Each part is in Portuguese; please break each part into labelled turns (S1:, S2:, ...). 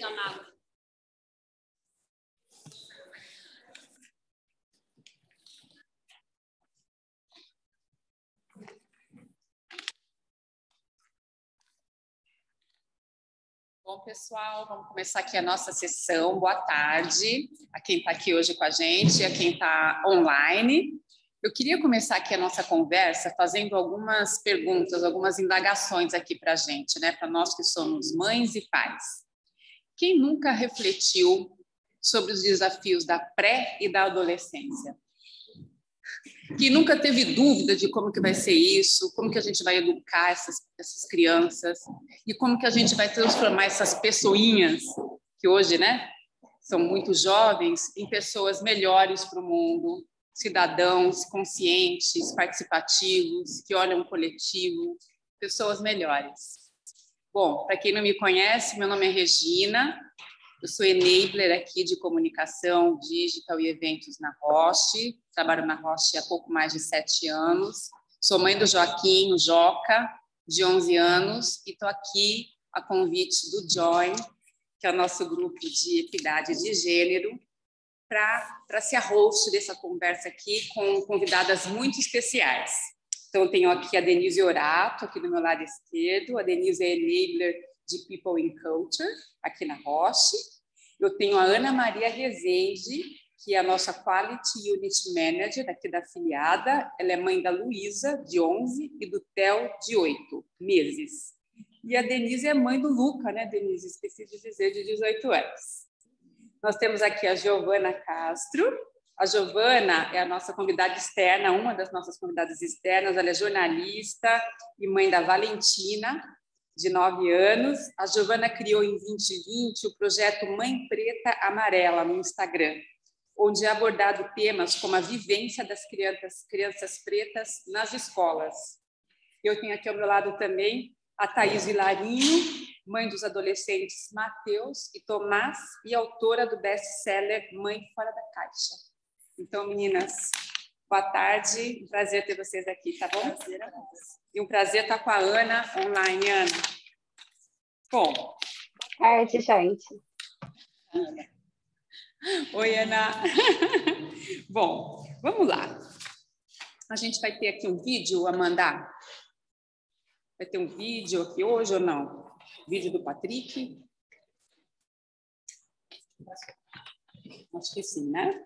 S1: pegar uma água. Bom, pessoal, vamos começar aqui a nossa sessão. Boa tarde a quem está aqui hoje com a gente, a quem está online. Eu queria começar aqui a nossa conversa fazendo algumas perguntas, algumas indagações aqui para a gente, né? Para nós que somos mães e pais. Quem nunca refletiu sobre os desafios da pré e da adolescência? Quem nunca teve dúvida de como que vai ser isso, como que a gente vai educar essas crianças e como que a gente vai transformar essas pessoinhas, que hoje, né, são muito jovens, em pessoas melhores para o mundo, cidadãos conscientes, participativos, que olham o coletivo, pessoas melhores. Bom, para quem não me conhece, meu nome é Regina, eu sou enabler aqui de comunicação, digital e eventos na Roche, trabalho na Roche há pouco mais de 7 anos, sou mãe do Joaquim, o Joca, de 11 anos, e estou aqui a convite do Join, que é o nosso grupo de equidade de gênero, para ser a host dessa conversa aqui com convidadas muito especiais. Então, eu tenho aqui a Denise Orato, aqui do meu lado esquerdo, a Denise é enabler de People in Culture, aqui na Roche. Eu tenho a Ana Maria Rezende, que é a nossa Quality Unit Manager aqui da afiliada. Ela é mãe da Luísa, de 11, e do Theo, de 8 meses. E a Denise é mãe do Luca, né, Denise? Esqueci de dizer, de 18 anos. Nós temos aqui a Giovana Castro. A Giovana é a nossa convidada externa, uma das nossas convidadas externas. Ela é jornalista e mãe da Valentina, de 9 anos. A Giovana criou em 2020 o projeto Mãe Preta Amarela no Instagram, onde é abordado temas como a vivência das crianças pretas nas escolas. Eu tenho aqui ao meu lado também a Thaís Vilarinho, mãe dos adolescentes Matheus e Tomás e autora do best-seller Mãe Fora da Caixa. Então, meninas, boa tarde, um prazer ter vocês aqui, tá bom? Prazer é nosso. E um prazer estar com a Ana online. Ana. Bom.
S2: Boa tarde, gente.
S1: Ana. Oi, Ana. Bom, vamos lá. A gente vai ter aqui um vídeo a mandar. Vai ter um vídeo aqui hoje ou não? Vídeo do Patrick? Acho que sim, né?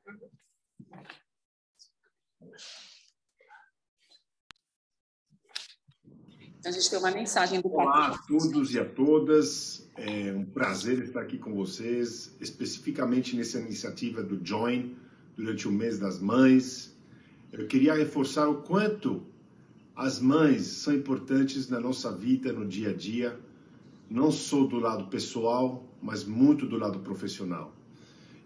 S1: A gente tem uma mensagem do Patrick.
S3: Olá a todos e a todas, é um prazer estar aqui com vocês, especificamente nessa iniciativa do Join, durante o mês das mães. Eu queria reforçar o quanto as mães são importantes na nossa vida, no dia a dia, não só do lado pessoal, mas muito do lado profissional.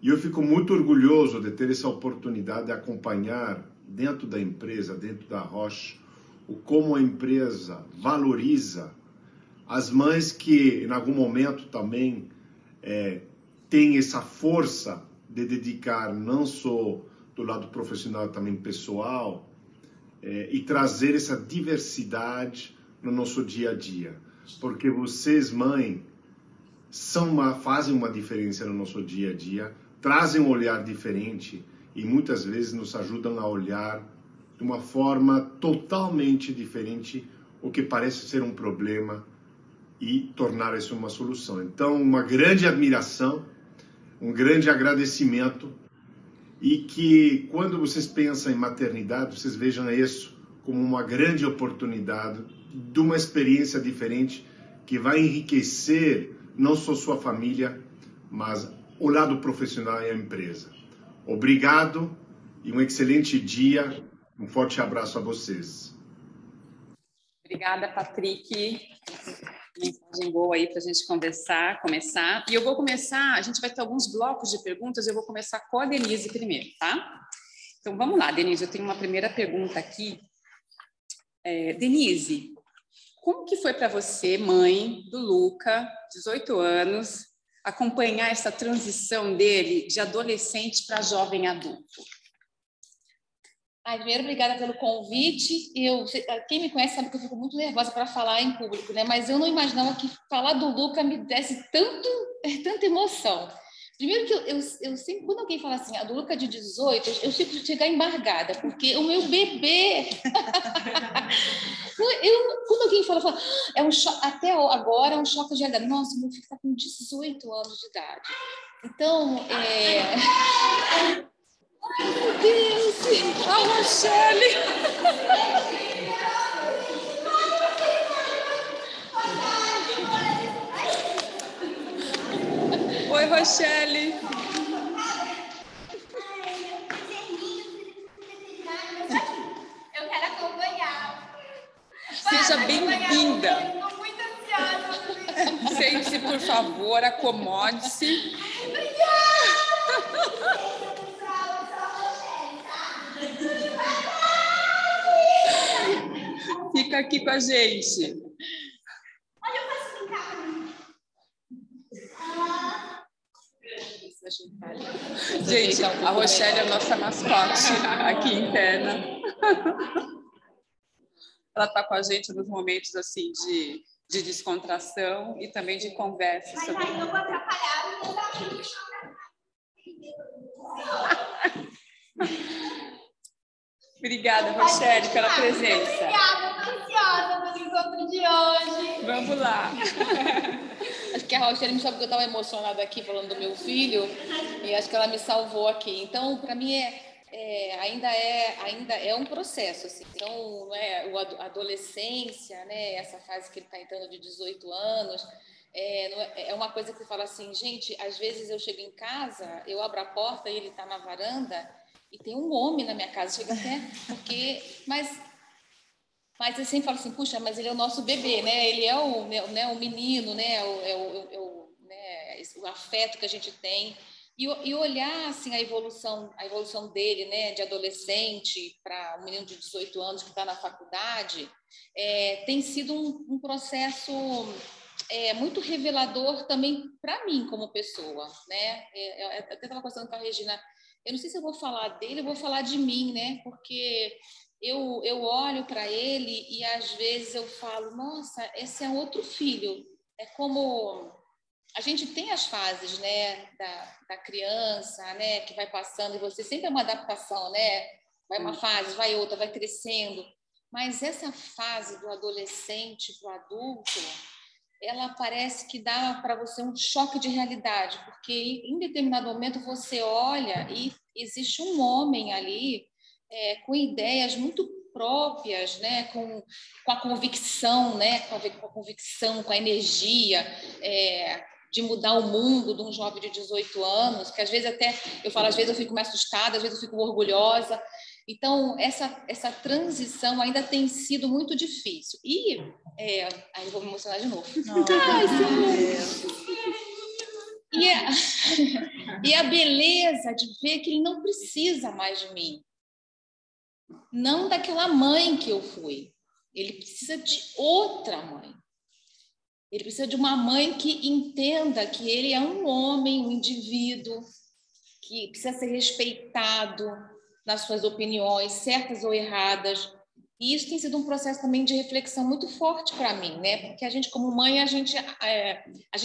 S3: E eu fico muito orgulhoso de ter essa oportunidade de acompanhar dentro da empresa, dentro da Roche, como a empresa valoriza as mães que, em algum momento, também têm essa força de dedicar, não só do lado profissional, também pessoal, e trazer essa diversidade no nosso dia a dia. Porque vocês, mãe, fazem uma diferença no nosso dia a dia, trazem um olhar diferente e muitas vezes nos ajudam a olhar de uma forma totalmente diferente o que parece ser um problema e tornar isso uma solução. Então, uma grande admiração, um grande agradecimento e que quando vocês pensam em maternidade, vocês vejam isso como uma grande oportunidade de uma experiência diferente que vai enriquecer não só sua família, mas o lado profissional e a empresa. Obrigado e um excelente dia. Um forte abraço a vocês.
S1: Obrigada, Patrick. Mensagem boa aí para a gente começar. E eu vou começar, a gente vai ter alguns blocos de perguntas, eu vou começar com a Denise primeiro, tá? Então, vamos lá, Denise, eu tenho uma primeira pergunta aqui. Denise, como que foi para você, mãe do Luca, 18 anos, acompanhar essa transição dele de adolescente para jovem adulto?
S4: Primeiro, obrigada pelo convite. Quem me conhece sabe que eu fico muito nervosa para falar em público, né? Mas eu não imaginava que falar do Luca me desse tanta emoção. Primeiro que eu sempre, quando alguém fala assim, a do Luca de 18, eu fico chegar embargada, porque o meu bebê... Quando alguém fala, é um choque, até agora é um choque de realidade. Nossa, meu filho está com 18 anos de idade. Então, Ai, meu Deus!
S1: A Rochelle! Oi, Rochelle!
S5: Eu quero acompanhar.
S1: Seja bem-vinda!
S5: Estou muito ansiosa.
S1: Sente-se, por favor, acomode-se. Fica aqui com a gente.
S5: Olha, eu posso brincar.
S1: Gente, a Rochelle é a nossa mascote aqui interna. Ela está com a gente nos momentos assim de descontração e também de conversa.
S5: Mas
S1: sobre...
S5: aí eu vou atrapalhar o
S1: Obrigada, Rochelle, pela presença.
S5: Obrigada, estou ansiosa pelo encontro de hoje.
S1: Vamos lá.
S4: Acho que a Rochelle me sabe que eu estava emocionada aqui falando do meu filho e acho que ela me salvou aqui. Então, para mim, ainda é um processo. Assim. Então, não é, a adolescência, né, essa fase que ele está entrando de 18 anos, é uma coisa que você fala assim, gente, às vezes eu chego em casa, eu abro a porta e ele está na varanda e tem um homem na minha casa. Chega até porque... Mas eu sempre falo assim, puxa, mas ele é o nosso bebê, né? Ele é o menino, né? O afeto que a gente tem. E olhar assim, a evolução dele, né? De adolescente para um menino de 18 anos que está na faculdade, tem sido um processo muito revelador também para mim como pessoa, né? Eu até estava conversando com a Regina, eu não sei se eu vou falar dele, eu vou falar de mim, né? Porque... Eu olho para ele e às vezes eu falo, nossa, esse é outro filho. É como a gente tem as fases, né, da criança, né, que vai passando e você sempre é uma adaptação, né? Vai uma fase, vai outra, vai crescendo. Mas essa fase do adolescente para o adulto, ela parece que dá para você um choque de realidade, porque em determinado momento você olha e existe um homem ali com ideias muito próprias, né? com a convicção, né? com a convicção, com a energia de mudar o mundo de um jovem de 18 anos, que às vezes até, eu falo, às vezes eu fico mais assustada, às vezes eu fico orgulhosa. Então, essa transição ainda tem sido muito difícil. E, aí eu vou me emocionar de novo. Ai, e a beleza de ver que ele não precisa mais de mim. Não daquela mãe que eu fui. Ele precisa de outra mãe. Ele precisa de uma mãe que entenda que ele é um homem, um indivíduo, que precisa ser respeitado nas suas opiniões, certas ou erradas. E isso tem sido um processo também de reflexão muito forte para mim, né? Porque a gente, como mãe, a gente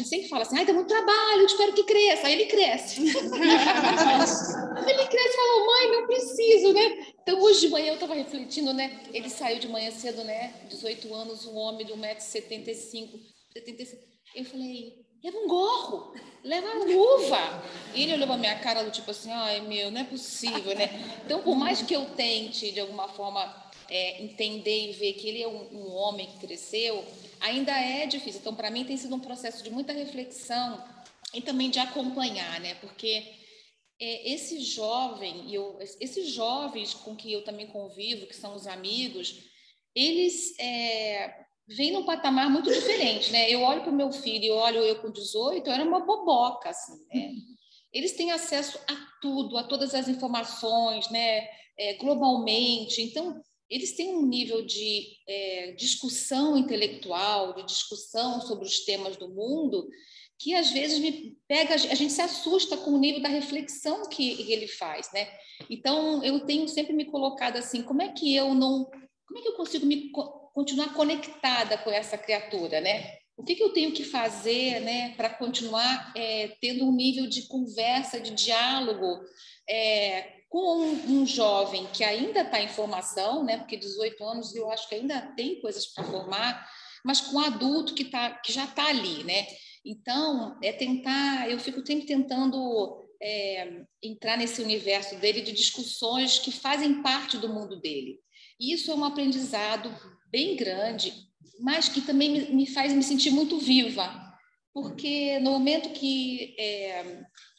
S4: sempre fala assim, dá muito trabalho, eu espero que cresça. Aí ele cresce. Ele cresce e fala, mãe, não preciso, né? Então, hoje de manhã eu estava refletindo, né? Ele saiu de manhã cedo, né? 18 anos, um homem de 1,75 m, 75. Eu falei, leva um gorro, leva uma luva. E ele olhou para minha cara do tipo assim, ai meu, não é possível, né? Então, por mais que eu tente, de alguma forma, entender e ver que ele é um homem que cresceu, ainda é difícil. Então, para mim, tem sido um processo de muita reflexão e também de acompanhar, né? Porque esses jovens com que eu também convivo, que são os amigos, eles vêm num patamar muito diferente, né? Eu olho para o meu filho, eu com 18, eu era uma boboca, assim, né? Eles têm acesso a tudo, a todas as informações, né? Globalmente. Então, eles têm um nível de discussão intelectual, de discussão sobre os temas do mundo, que às vezes me pega, a gente se assusta com o nível da reflexão que ele faz, né? Então, eu tenho sempre me colocado assim, como é que eu consigo continuar conectada com essa criatura, né? O que eu tenho que fazer, né, para continuar tendo um nível de conversa, de diálogo com um jovem que ainda está em formação, né, porque 18 anos eu acho que ainda tem coisas para formar, mas com um adulto que já está ali, né? Então, eu fico sempre tentando entrar nesse universo dele de discussões que fazem parte do mundo dele. E isso é um aprendizado bem grande, mas que também me faz me sentir muito viva, porque no momento que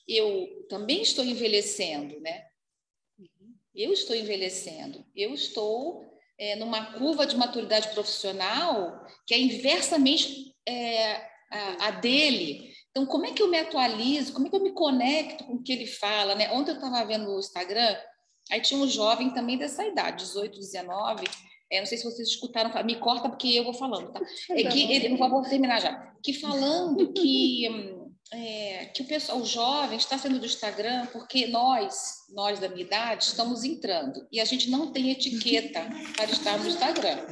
S4: eu também estou envelhecendo, né? Eu estou envelhecendo, eu estou numa curva de maturidade profissional que é inversamente a dele. Então, como é que eu me atualizo? Como é que eu me conecto com o que ele fala, né? Ontem eu estava vendo no Instagram, aí tinha um jovem também dessa idade, 18, 19, não sei se vocês escutaram, me corta porque eu vou falando, tá? Vou terminar já. Que falando que o jovem está saindo do Instagram porque nós da minha idade, estamos entrando e a gente não tem etiqueta para estar no Instagram.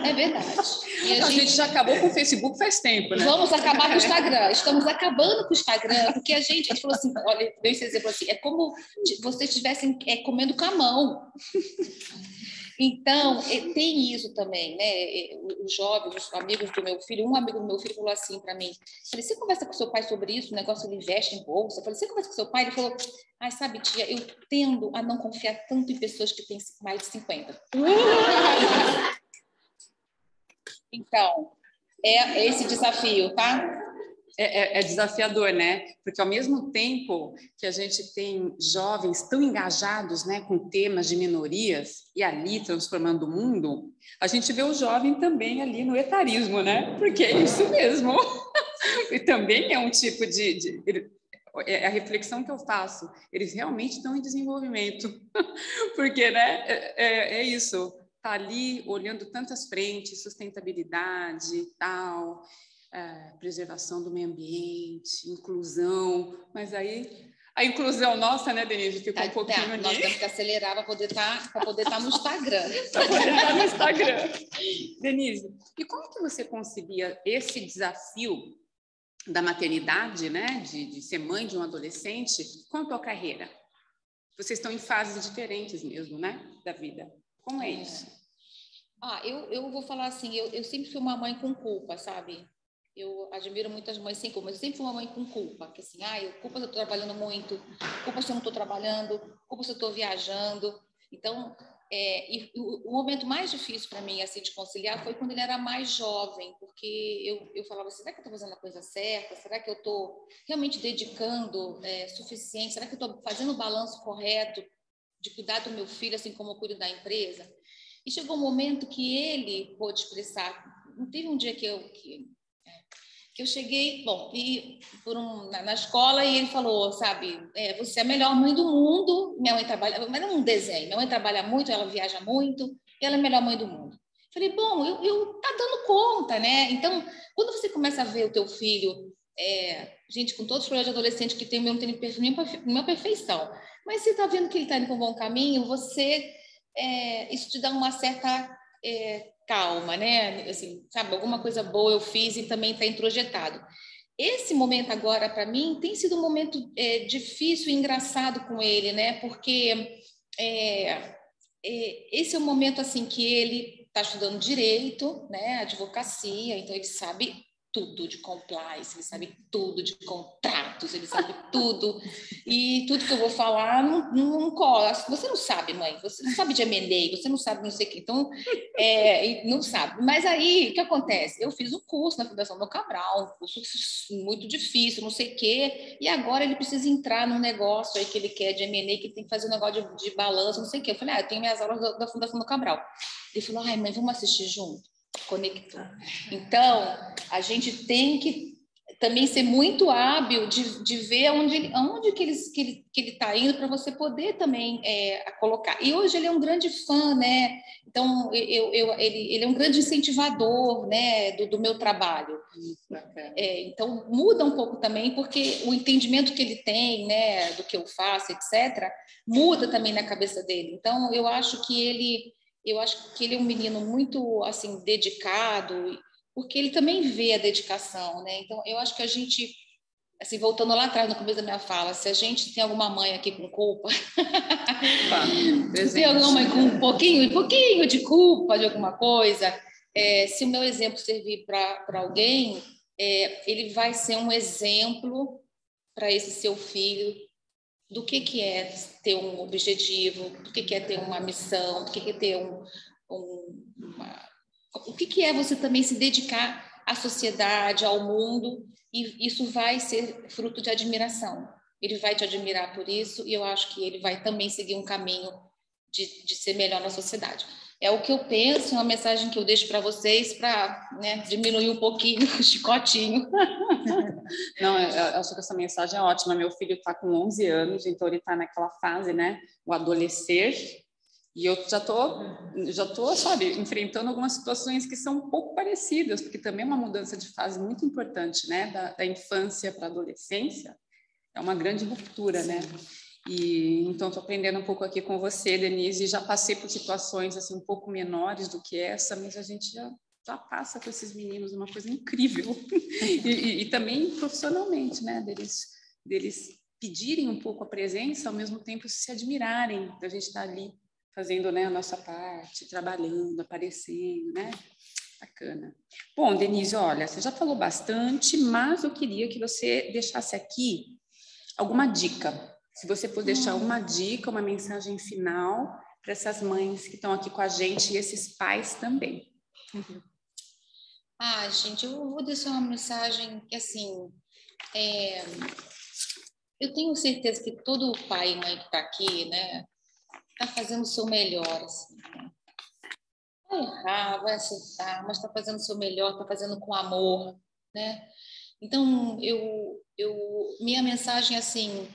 S4: É verdade.
S1: E a gente já acabou com o Facebook faz tempo, né?
S4: Vamos acabar com o Instagram. Estamos acabando com o Instagram, porque a gente falou assim, olha, deu esse exemplo assim, é como se vocês estivessem comendo com a mão. Então, tem isso também, né? Os jovens, os amigos do meu filho, um amigo do meu filho falou assim para mim, falei, você conversa com seu pai sobre isso, o negócio ele investe em bolsa? Eu falei, você conversa com seu pai? Ele falou, ai, sabe, tia, eu tendo a não confiar tanto em pessoas que têm mais de 50. Então, é esse desafio, tá?
S1: É desafiador, né? Porque ao mesmo tempo que a gente tem jovens tão engajados, né, com temas de minorias e ali transformando o mundo, a gente vê o jovem também ali no etarismo, né? Porque é isso mesmo. E também é um tipo é a reflexão que eu faço. Eles realmente estão em desenvolvimento. Porque, né, é isso. Tá ali olhando tantas frentes, sustentabilidade e tal, preservação do meio ambiente, inclusão, mas aí a inclusão nossa, né, Denise, ficou um pouquinho ali.
S4: Nós temos que acelerar para poder estar no Instagram.
S1: Para poder estar no Instagram. Denise, e como que você concebia esse desafio da maternidade, né, de ser mãe de um adolescente, com a tua carreira? Vocês estão em fases diferentes mesmo, né, da vida. Como é isso?
S4: Eu vou falar assim, eu sempre fui uma mãe com culpa, sabe? Eu admiro muitas mães sem culpa, mas eu sempre fui uma mãe com culpa, que assim, culpa se eu estou trabalhando muito, culpa se eu não estou trabalhando, culpa se eu estou viajando. Então, e o momento mais difícil para mim, assim, de conciliar foi quando ele era mais jovem, porque eu falava assim, será que eu estou fazendo a coisa certa? Será que eu estou realmente dedicando suficiente? Será que eu estou fazendo o balanço correto de cuidar do meu filho, assim como eu cuido da empresa? E chegou um momento que ele pôde expressar. Não teve um dia que eu cheguei, na escola e ele falou, sabe, você é a melhor mãe do mundo. Minha mãe trabalha, mas não um desenho. Minha mãe trabalha muito, ela viaja muito, e ela é a melhor mãe do mundo. Falei, bom, eu tá dando conta, né? Então, quando você começa a ver o teu filho, gente, com todos os problemas de adolescente que tem, eu não tenho nenhuma perfeição, mas você tá vendo que ele tá indo para um bom caminho, isso te dá uma certa calma, né? Assim, sabe, alguma coisa boa eu fiz e também está introjetado. Esse momento agora, para mim, tem sido um momento difícil e engraçado com ele, né? Porque esse é um momento assim que ele está estudando direito, né? Advocacia, então ele sabe tudo de compliance, ele sabe tudo de contratos, ele sabe tudo. E tudo que eu vou falar não cola. Você não sabe, mãe, você não sabe de M&A, você não sabe não sei o quê. Então, não sabe. Mas aí, o que acontece? Eu fiz um curso na Fundação Dom Cabral, um curso muito difícil, não sei o quê, e agora ele precisa entrar num negócio aí que ele quer de M&A, que ele tem que fazer um negócio de balanço, não sei o quê. Eu falei, eu tenho minhas aulas da Fundação Dom Cabral. Ele falou, mãe, vamos assistir junto? Conectou. Então, a gente tem que também ser muito hábil de ver aonde que ele está indo, para você poder também colocar. E hoje ele é um grande fã, né? Então, ele é um grande incentivador, né, do meu trabalho. Então, muda um pouco também, porque o entendimento que ele tem, né, do que eu faço, etc., muda também na cabeça dele. Então, eu acho que ele é um menino muito, assim, dedicado, porque ele também vê a dedicação, né? Então, eu acho que a gente, assim, voltando lá atrás no começo da minha fala, se a gente tem alguma mãe aqui com culpa, se tem alguma mãe com um pouquinho de culpa de alguma coisa, se o meu exemplo servir para alguém, ele vai ser um exemplo para esse seu filho do que é ter um objetivo, do que é ter uma missão, do que é ter o que é você também se dedicar à sociedade, ao mundo, e isso vai ser fruto de admiração. Ele vai te admirar por isso, e eu acho que ele vai também seguir um caminho de ser melhor na sociedade. É o que eu penso, é uma mensagem que eu deixo para vocês, para, né, diminuir um pouquinho o chicotinho.
S1: Não, eu acho que essa mensagem é ótima. Meu filho está com 11 anos, então ele está naquela fase, né, o adolescer, e eu já tô, sabe, enfrentando algumas situações que são um pouco parecidas, porque também é uma mudança de fase muito importante, né, da infância para a adolescência, é uma grande ruptura, né? E então estou aprendendo um pouco aqui com você, Denise, e já passei por situações assim um pouco menores do que essa, mas a gente já passa com esses meninos uma coisa incrível e também profissionalmente, né? Deles pedirem um pouco a presença, ao mesmo tempo se admirarem da gente estar ali fazendo, né, a nossa parte, trabalhando, aparecendo, né? Bacana. Bom, Denise, olha, você já falou bastante, mas eu queria que você deixasse aqui alguma dica. Se você for deixar uma dica, uma mensagem final para essas mães que estão aqui com a gente e esses pais também.
S4: Gente, eu vou deixar uma mensagem que, assim, eu tenho certeza que todo pai e mãe que está aqui, né, está fazendo o seu melhor, assim, né? Vai errar, vai acertar, mas está fazendo o seu melhor, está fazendo com amor, né? Então, minha mensagem é assim: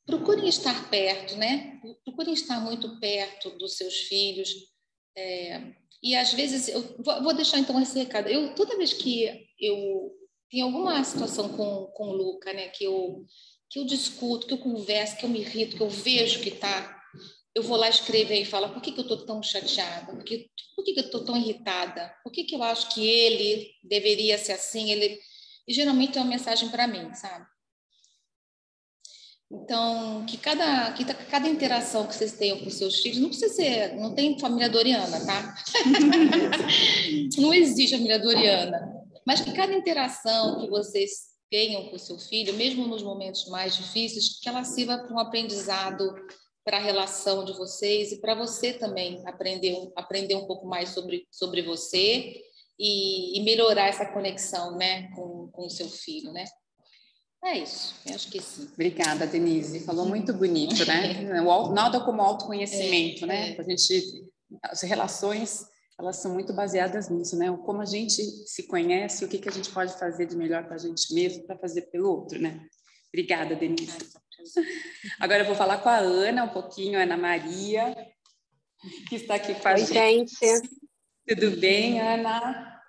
S4: procurem estar perto, né? Procurem estar muito perto dos seus filhos. E às vezes, eu vou deixar então esse recado. Toda vez que eu tenho alguma situação com o Luca, né? Que eu discuto, que eu converso, que eu me irrito, que eu vejo que tá, eu vou lá escrever e falo: por que eu estou tão chateada? Por que eu estou tão irritada? Por que eu acho que ele deveria ser assim? E geralmente é uma mensagem para mim, sabe? Então, que cada interação que vocês tenham com seus filhos, não precisa ser, não tem família doriana, tá? Não existe família doriana. Mas que cada interação que vocês tenham com o seu filho, mesmo nos momentos mais difíceis, que ela sirva para um aprendizado para a relação de vocês e para você também aprender um pouco mais sobre você e melhorar essa conexão, né, com o seu filho, né? É isso, eu acho que sim.
S1: Obrigada, Denise. Falou muito bonito, né? Nada como autoconhecimento, né? A gente, as relações, elas são muito baseadas nisso, né? Como a gente se conhece, o que a gente pode fazer de melhor para a gente mesmo, para fazer pelo outro, né? Obrigada, Denise. Agora eu vou falar com a Ana um pouquinho, a Ana Maria, que está aqui com a gente. Tudo bem, Ana?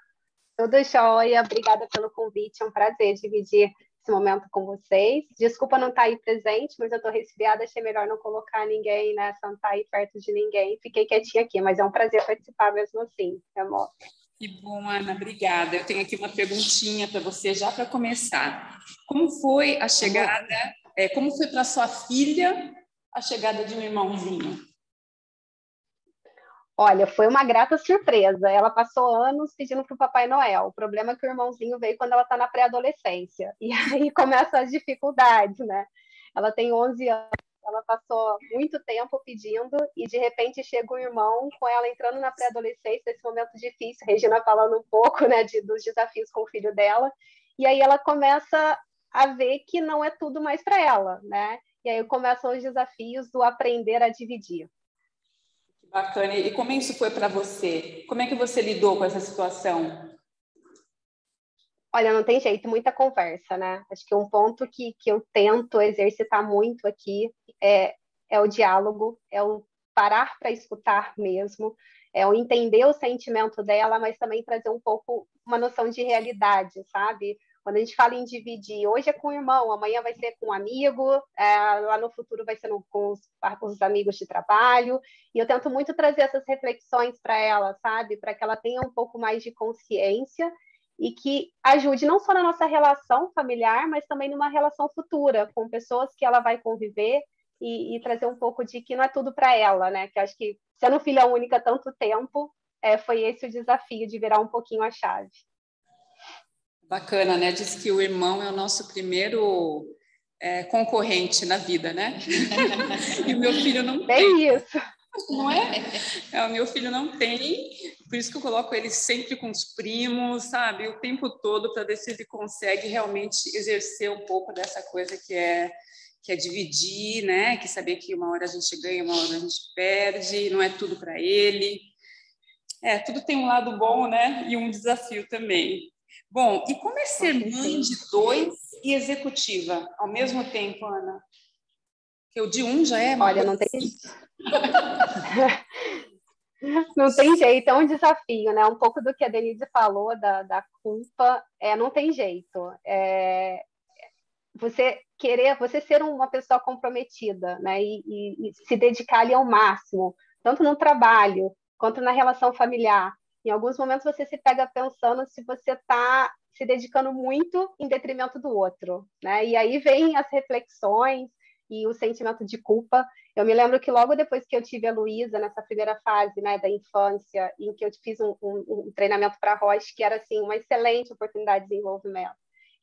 S2: Tudo jóia, obrigada pelo convite, é um prazer dividir esse momento com vocês. Desculpa não estar aí presente, mas eu estou resfriada, achei melhor não colocar ninguém, né, não estar aí perto de ninguém. Fiquei quietinha aqui, mas é um prazer participar mesmo assim, amor.
S1: Que bom, Ana, obrigada. Eu tenho aqui uma perguntinha para você já para começar. Como foi a chegada, como foi para sua filha a chegada de um irmãozinho?
S2: Olha, foi uma grata surpresa. Ela passou anos pedindo para o Papai Noel. O problema é que o irmãozinho veio quando ela está na pré-adolescência. E aí começam as dificuldades, né? Ela tem 11 anos, ela passou muito tempo pedindo e, de repente, chega o irmão com ela entrando na pré-adolescência, nesse momento difícil. Regina falando um pouco, né, dos desafios com o filho dela. E aí ela começa a ver que não é tudo mais para ela, né? E aí começam os desafios do aprender a dividir.
S1: Bacana. E como isso foi para você? Como é que você lidou com essa situação?
S2: Olha, não tem jeito, muita conversa, né? Acho que um ponto que eu tento exercitar muito aqui é o diálogo, é o parar para escutar mesmo, é o entender o sentimento dela, mas também trazer um pouco uma noção de realidade, sabe? Quando a gente fala em dividir, hoje é com o irmão, amanhã vai ser com um amigo, lá no futuro vai ser com os amigos de trabalho, e eu tento muito trazer essas reflexões para ela, sabe? Para que ela tenha um pouco mais de consciência e que ajude não só na nossa relação familiar, mas também numa relação futura, com pessoas que ela vai conviver e trazer um pouco de que não é tudo para ela, né? Que acho que sendo filha única há tanto tempo, foi esse o desafio de virar um pouquinho a chave.
S1: Bacana, né? Diz que o irmão é o nosso primeiro concorrente na vida, né? E o meu filho não tem.
S2: Isso.
S1: Não é? O meu filho não tem, por isso que eu coloco ele sempre com os primos, sabe? O tempo todo, para ver se ele consegue realmente exercer um pouco dessa coisa que é dividir, né? Que saber que uma hora a gente ganha, uma hora a gente perde, não é tudo para ele. Tudo tem um lado bom, né? E um desafio também. Bom, e como é ser mãe de 2 e executiva ao mesmo tempo, Ana? Porque o de um já é...
S2: Olha, não tem... Não tem jeito, é um desafio, né? Um pouco do que a Denise falou da culpa, não tem jeito. Você ser uma pessoa comprometida, né? E se dedicar ali ao máximo, tanto no trabalho quanto na relação familiar. Em alguns momentos você se pega pensando se você está se dedicando muito em detrimento do outro, né? E aí vem as reflexões e o sentimento de culpa. Eu me lembro que logo depois que eu tive a Luísa, nessa primeira fase, né, da infância, em que eu fiz um treinamento para a Roche, que era assim, uma excelente oportunidade de desenvolvimento,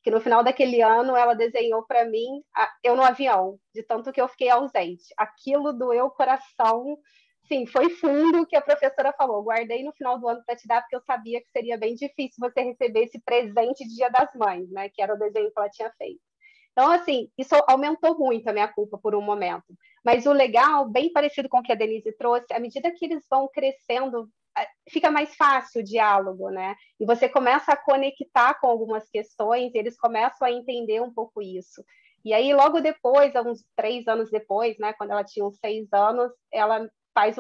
S2: que no final daquele ano ela desenhou para mim eu no avião, de tanto que eu fiquei ausente. Aquilo doeu o coração, sim, foi fundo, que a professora falou, guardei no final do ano para te dar, porque eu sabia que seria bem difícil você receber esse presente de Dia das Mães, né, que era o desenho que ela tinha feito. Então, assim, isso aumentou muito a minha culpa por um momento. Mas o legal, bem parecido com o que a Denise trouxe, à medida que eles vão crescendo, fica mais fácil o diálogo, né? E você começa a conectar com algumas questões, e eles começam a entender um pouco isso. E aí, logo depois, uns 3 anos depois, né, quando ela tinha uns 6 anos, ela faz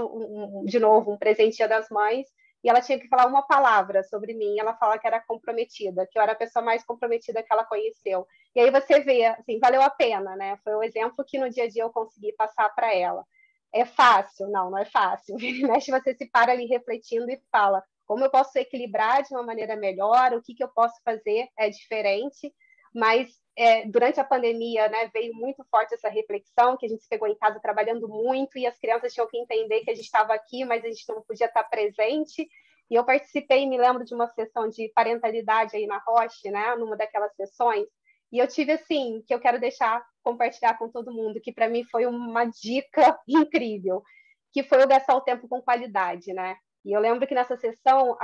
S2: de novo um presente Dia das Mães, e ela tinha que falar uma palavra sobre mim, ela fala que era comprometida, que eu era a pessoa mais comprometida que ela conheceu. E aí você vê, assim, valeu a pena, né? Foi o exemplo que no dia a dia eu consegui passar para ela. É fácil? Não é fácil. Mexe, você se para ali refletindo e fala, como eu posso equilibrar de uma maneira melhor, o que eu posso fazer diferente, mas durante a pandemia, né, veio muito forte essa reflexão, que a gente se pegou em casa trabalhando muito e as crianças tinham que entender que a gente estava aqui, mas a gente não podia estar presente. E eu participei, me lembro de uma sessão de parentalidade aí na Roche, né, numa daquelas sessões, e eu tive, assim, que eu quero compartilhar com todo mundo, que para mim foi uma dica incrível, que foi o gastar o tempo com qualidade, né? E eu lembro que nessa sessão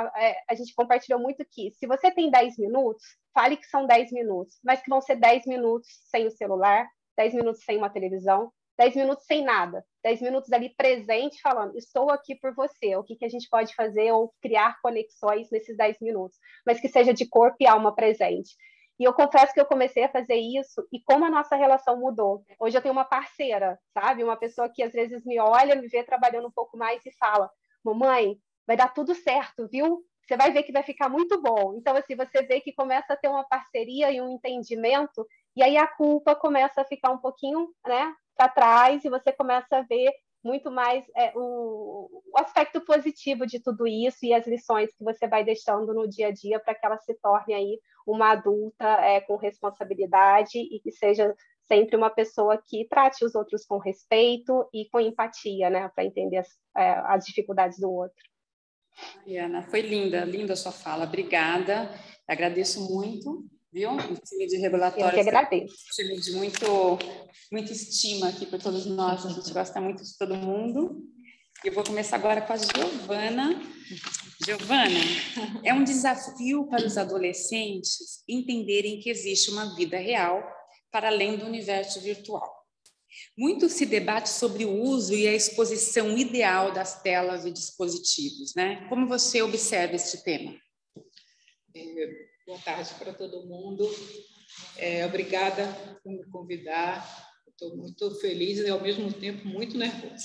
S2: a gente compartilhou muito que se você tem 10 minutos, fale que são 10 minutos, mas que vão ser 10 minutos sem o celular, 10 minutos sem uma televisão, 10 minutos sem nada, 10 minutos ali presente falando, estou aqui por você, o que a gente pode fazer ou criar conexões nesses 10 minutos, mas que seja de corpo e alma presente. E eu confesso que eu comecei a fazer isso e como a nossa relação mudou. Hoje eu tenho uma parceira, sabe? Uma pessoa que às vezes me olha, me vê trabalhando um pouco mais e fala, mamãe, vai dar tudo certo, viu? Você vai ver que vai ficar muito bom. Então, assim, você vê que começa a ter uma parceria e um entendimento, e aí a culpa começa a ficar um pouquinho, né, para trás, e você começa a ver muito mais o aspecto positivo de tudo isso e as lições que você vai deixando no dia a dia para que ela se torne aí uma adulta com responsabilidade e que seja sempre uma pessoa que trate os outros com respeito e com empatia, né, para entender as dificuldades do outro.
S1: Ana, foi linda a sua fala, obrigada, agradeço muito, viu? O time de regulatório.
S2: Eu que agradeço.
S1: Um time de muita estima aqui por todos nós, a gente gosta muito de todo mundo. Eu vou começar agora com a Giovana. Giovana, é um desafio para os adolescentes entenderem que existe uma vida real para além do universo virtual. Muito se debate sobre o uso e a exposição ideal das telas e dispositivos, né? Como você observa este tema?
S6: Boa tarde para todo mundo. Obrigada por me convidar. Estou muito feliz e, ao mesmo tempo, muito nervosa.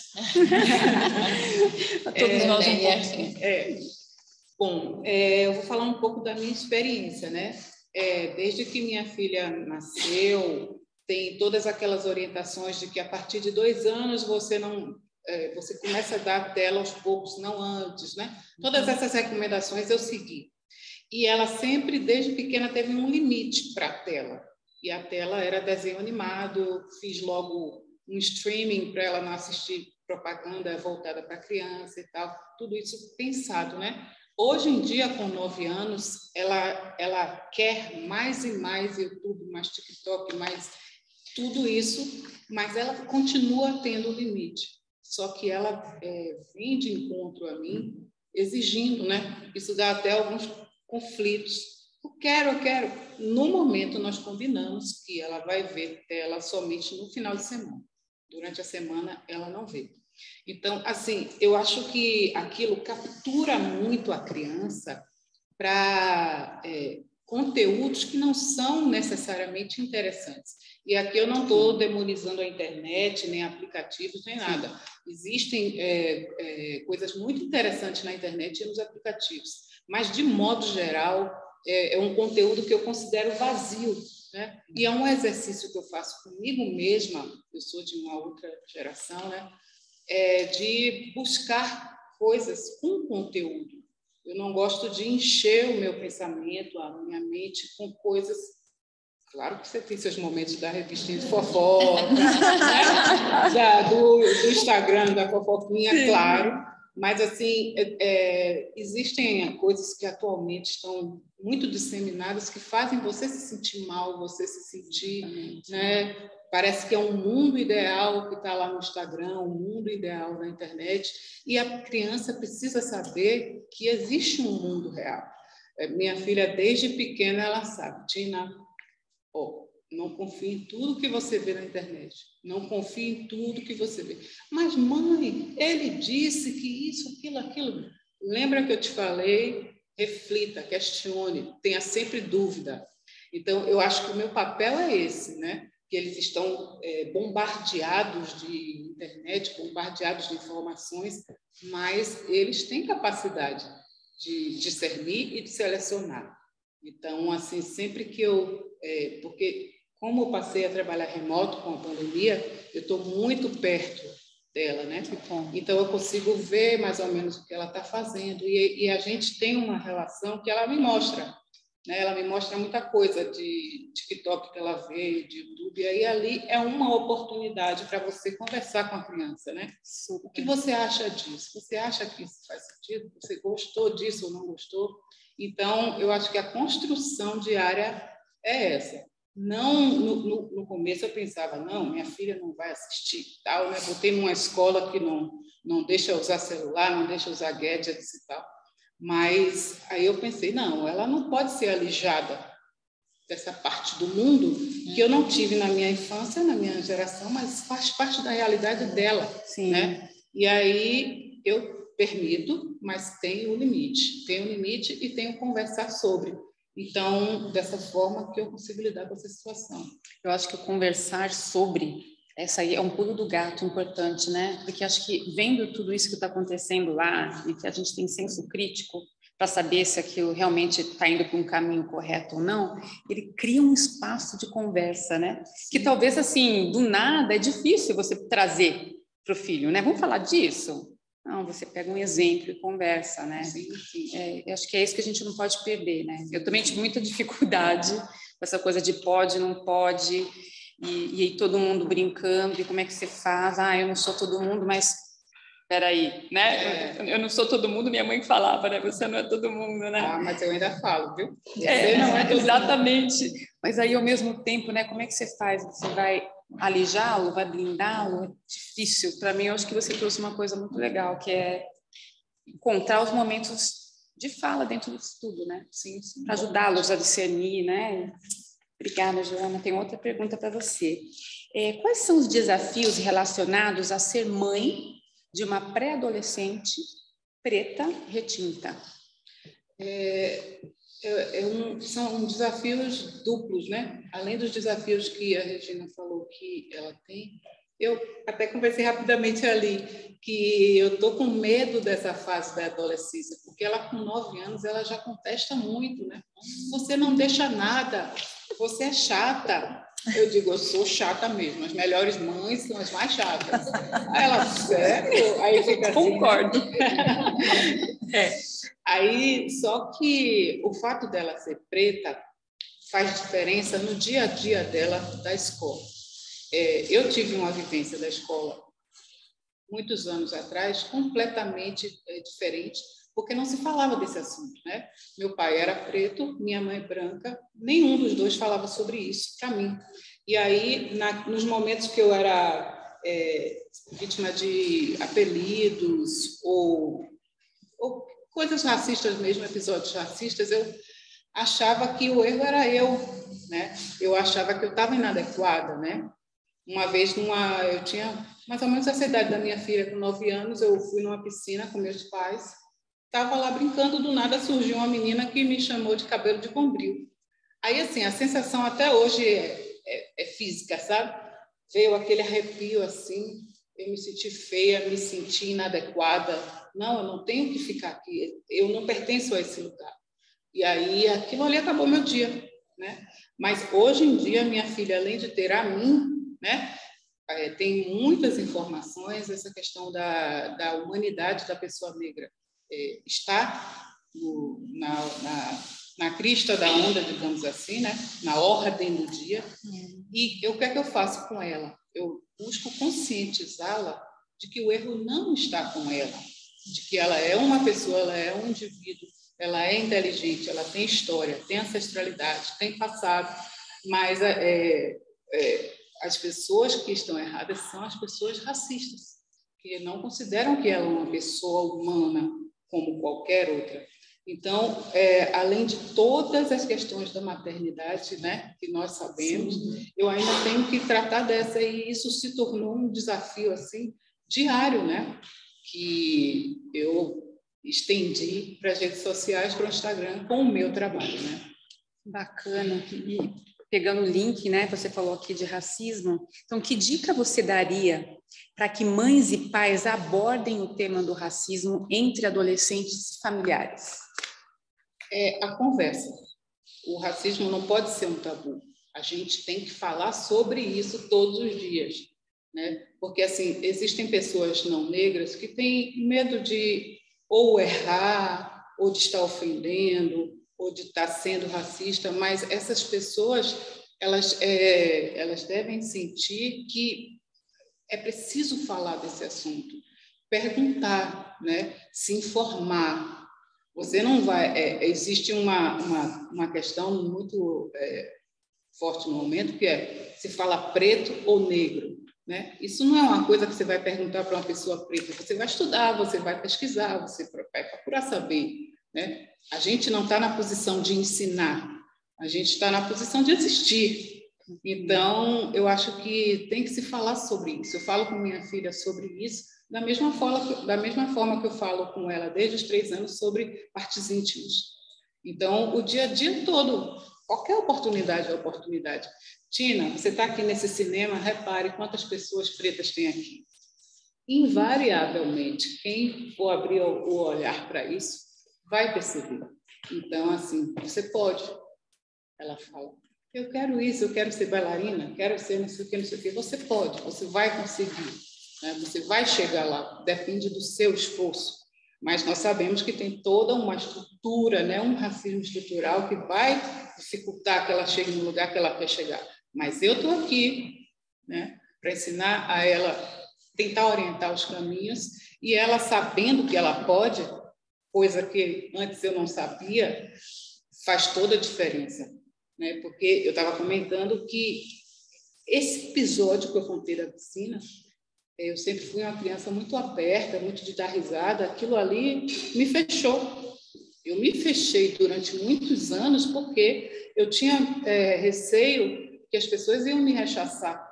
S4: Todos nós um pouquinho.
S6: Bom, eu vou falar um pouco da minha experiência, né? Desde que minha filha nasceu, tem todas aquelas orientações de que a partir de 2 anos você começa a dar tela aos poucos, não antes, né? Todas essas recomendações eu segui. E ela sempre, desde pequena, teve um limite para a tela. E a tela era desenho animado, fiz logo um streaming para ela não assistir propaganda voltada para criança e tal. Tudo isso pensado, né? Hoje em dia, com 9 anos, ela quer mais e mais YouTube, mais TikTok, mais tudo isso, mas ela continua tendo limite. Só que ela vem de encontro a mim, exigindo, né? Isso dá até alguns conflitos. Eu quero. No momento, nós combinamos que ela vai ver tela somente no final de semana. Durante a semana, ela não vê. Então, assim, eu acho que aquilo captura muito a criança para conteúdos que não são necessariamente interessantes. E aqui eu não estou demonizando a internet, nem aplicativos, nem nada. Existem coisas muito interessantes na internet e nos aplicativos, mas, de modo geral, é um conteúdo que eu considero vazio, né? E é um exercício que eu faço comigo mesma, eu sou de uma outra geração, né? De buscar coisas com conteúdo. Eu não gosto de encher o meu pensamento, a minha mente com coisas... Claro que você tem seus momentos da revistinha de fofoca, né? do Instagram, da fofoquinha, sim, claro. Mas, assim, existem coisas que atualmente estão muito disseminadas que fazem você se sentir mal, você se sentir... né? Parece que é um mundo ideal que está lá no Instagram, um mundo ideal na internet, e a criança precisa saber que existe um mundo real. Minha filha, desde pequena, ela sabe, Tina, não confie em tudo que você vê na internet, não confie em tudo que você vê. Mas, mãe, ele disse que isso, aquilo. Lembra que eu te falei? Reflita, questione, tenha sempre dúvida. Então, eu acho que o meu papel é esse, né? Que eles estão bombardeados de internet, bombardeados de informações, mas eles têm capacidade de discernir e de selecionar. Então, assim, sempre que porque como eu passei a trabalhar remoto com a pandemia, eu estou muito perto dela, né? Então, eu consigo ver mais ou menos o que ela está fazendo, e a gente tem uma relação que ela me mostra, né? Ela me mostra muita coisa de TikTok que ela vê, de YouTube, e aí ali é uma oportunidade para você conversar com a criança, né? Super. O que você acha disso? Você acha que isso faz sentido? Você gostou disso ou não gostou? Então, eu acho que a construção diária é essa. Não, no começo eu pensava, não, minha filha não vai assistir, tal, né? Botei numa escola que não deixa usar celular, não deixa usar gadgets e tal. Mas aí eu pensei, não, ela não pode ser alijada dessa parte do mundo que eu não tive na minha infância, na minha geração, mas faz parte da realidade dela, sim, né? E aí eu permito, mas tenho um limite. Tenho um limite e tenho que conversar sobre. Então, dessa forma que eu consigo lidar com essa situação.
S1: Eu acho que o conversar sobre, essa aí é um pulo do gato importante, né? Porque acho que vendo tudo isso que está acontecendo lá e que a gente tem senso crítico para saber se aquilo realmente está indo para um caminho correto ou não, ele cria um espaço de conversa, né? Que talvez, assim, do nada é difícil você trazer para o filho, né? Vamos falar disso? Não, você pega um exemplo e conversa, né? Sim. Eu acho que é isso que a gente não pode perder, né? Eu também tive muita dificuldade com essa coisa de pode, não pode, e aí todo mundo brincando, e como é que você faz? Eu não sou todo mundo, mas peraí, né? Eu não sou todo mundo, minha mãe falava, né? Você não é todo mundo, né?
S6: Mas eu ainda falo, viu? Você não é todo
S1: exatamente. Mundo. Mas aí, ao mesmo tempo, né? Como é que você faz? Você vai alijá-lo, vai blindá-lo? É difícil. Para mim, eu acho que você trouxe uma coisa muito legal, que é encontrar os momentos de fala dentro disso tudo, né? Sim. Para ajudá-los a discernir, né? Obrigada, Joana. Tenho outra pergunta para você. Quais são os desafios relacionados a ser mãe de uma pré-adolescente preta retinta?
S6: são desafios duplos, né? Além dos desafios que a Regina falou que ela tem, eu até conversei rapidamente ali que eu estou com medo dessa fase da adolescência, porque ela com 9 anos ela já contesta muito, né? Você não deixa nada, você é chata. Eu digo, eu sou chata mesmo, as melhores mães são as mais chatas. Aí ela, sério? Aí fica assim,
S1: concordo.
S6: Né? Aí, só que o fato dela ser preta faz diferença no dia a dia dela da escola. Eu tive uma vivência da escola muitos anos atrás completamente diferente, porque não se falava desse assunto, né? Meu pai era preto, minha mãe branca, nenhum dos dois falava sobre isso para mim. E aí, nos momentos que eu era vítima de apelidos ou coisas racistas mesmo, episódios racistas, eu achava que o erro era eu, né? Eu achava que eu estava inadequada, né? Uma vez, eu tinha mais ou menos essa idade da minha filha, com 9 anos, eu fui numa piscina com meus pais, estava lá brincando, do nada surgiu uma menina que me chamou de cabelo de bombril. Aí, assim, a sensação até hoje é física, sabe? Veio aquele arrepio, assim, eu me senti feia, me senti inadequada. Não, eu não tenho que ficar aqui, eu não pertenço a esse lugar. E aí, aquilo ali acabou meu dia, né? Mas, hoje em dia, minha filha, além de ter a mim, né, tem muitas informações, essa questão da humanidade da pessoa negra está na crista da onda, digamos assim, né, na ordem do dia. E o que é que eu faço com ela? Eu busco conscientizá-la de que o erro não está com ela, de que ela é uma pessoa, ela é um indivíduo, ela é inteligente, ela tem história, tem ancestralidade, tem passado, mas as pessoas que estão erradas são as pessoas racistas, que não consideram que ela é uma pessoa humana como qualquer outra. Então, além de todas as questões da maternidade, né, que nós sabemos, eu ainda tenho que tratar dessa, e isso se tornou um desafio assim diário, né, que eu estendi para as redes sociais, para o Instagram, com o meu trabalho, né?
S1: Bacana. E pegando o link, né, você falou aqui de racismo, então que dica você daria para que mães e pais abordem o tema do racismo entre adolescentes e familiares?
S6: A conversa. O racismo não pode ser um tabu. A gente tem que falar sobre isso todos os dias, né? Porque, assim, existem pessoas não negras que têm medo de ou errar, ou de estar ofendendo, ou de estar sendo racista, mas essas pessoas, elas devem sentir que é preciso falar desse assunto, perguntar, né? Se informar. Você não vai... existe uma questão muito forte no momento, que se fala preto ou negro, né? Isso não é uma coisa que você vai perguntar para uma pessoa preta. Você vai estudar, você vai pesquisar, você vai procurar saber, né? A gente não está na posição de ensinar, a gente está na posição de assistir. Então, eu acho que tem que se falar sobre isso. Eu falo com minha filha sobre isso, da mesma forma que eu falo com ela desde os 3 anos sobre partes íntimas. Então, o dia a dia todo, qualquer oportunidade é oportunidade. Tina, você está aqui nesse cinema, repare quantas pessoas pretas tem aqui. Invariavelmente, quem for abrir o olhar para isso, vai perceber. Então, assim, você pode. Ela fala, eu quero isso, eu quero ser bailarina, quero ser não sei o que, não sei o que. Você pode, você vai conseguir, né? Você vai chegar lá, depende do seu esforço. Mas nós sabemos que tem toda uma estrutura, né? Um racismo estrutural que vai dificultar que ela chegue no lugar que ela quer chegar. Mas eu estou aqui, né, para ensinar a ela, tentar orientar os caminhos, e ela sabendo que ela pode, coisa que antes eu não sabia, faz toda a diferença, né? Porque eu estava comentando que esse episódio que eu contei da piscina, eu sempre fui uma criança muito aberta, muito de dar risada, aquilo ali me fechou. Eu me fechei durante muitos anos porque eu tinha receio que as pessoas iam me rechaçar,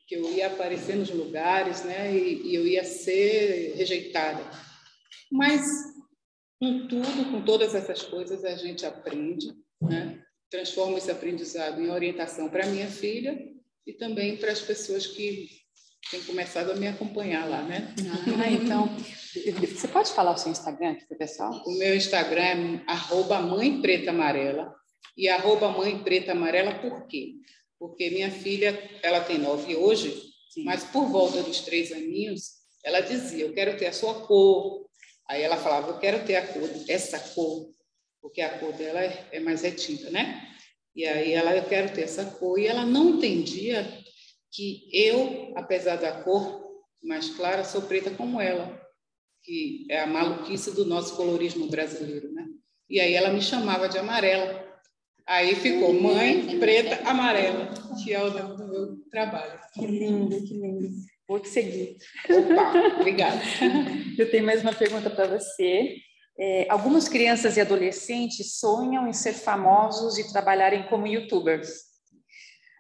S6: que eu ia aparecer nos lugares, né, e eu ia ser rejeitada. Mas Com tudo, com todas essas coisas, a gente aprende, né? Transforma esse aprendizado em orientação para minha filha e também para as pessoas que têm começado a me acompanhar lá, né?
S1: Então, você pode falar o seu Instagram aqui para o pessoal?
S6: O meu Instagram é @mãepretamarela. E @mãepretamarela por quê? Porque minha filha, ela tem 9 hoje, sim, mas por volta dos 3 aninhos, ela dizia, eu quero ter a sua cor. Aí ela falava, eu quero ter a cor, essa cor, porque a cor dela é mais retinta, né? E aí eu quero ter essa cor. E ela não entendia que eu, apesar da cor mais clara, sou preta como ela, que é a maluquice do nosso colorismo brasileiro, né? E aí ela me chamava de amarela. Aí ficou Mãe Preta Amarela, que é o nome do meu trabalho.
S1: Que lindo, que lindo. Vou te seguir.
S6: Opa, obrigada.
S1: Eu tenho mais uma pergunta para você. Algumas crianças e adolescentes sonham em ser famosos e trabalharem como youtubers.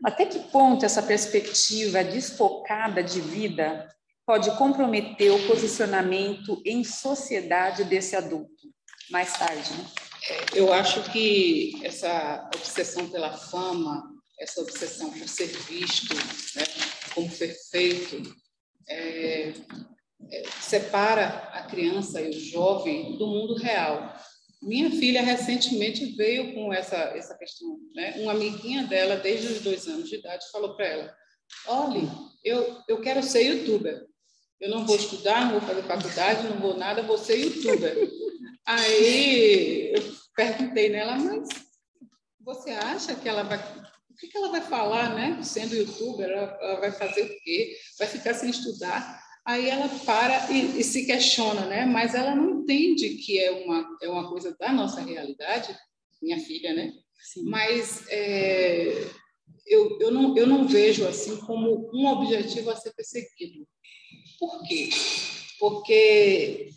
S1: Até que ponto essa perspectiva desfocada de vida pode comprometer o posicionamento em sociedade desse adulto? Mais tarde, né?
S6: Eu acho que essa obsessão pela fama, essa obsessão por ser visto, né, como perfeito, separa a criança e o jovem do mundo real. Minha filha recentemente veio com essa questão, né? Uma amiguinha dela, desde os 2 anos de idade, falou para ela, olha, eu quero ser youtuber. Eu não vou estudar, não vou fazer faculdade, não vou nada, vou ser youtuber. Aí eu perguntei nela, mas você acha que ela vai... O que ela vai falar, né? Sendo youtuber, ela vai fazer o quê? Vai ficar sem estudar? Aí ela para e se questiona, né? Mas ela não entende que é uma coisa da nossa realidade, minha filha, né?
S1: Sim.
S6: Mas eu não vejo assim como um objetivo a ser perseguido. Por quê? Porque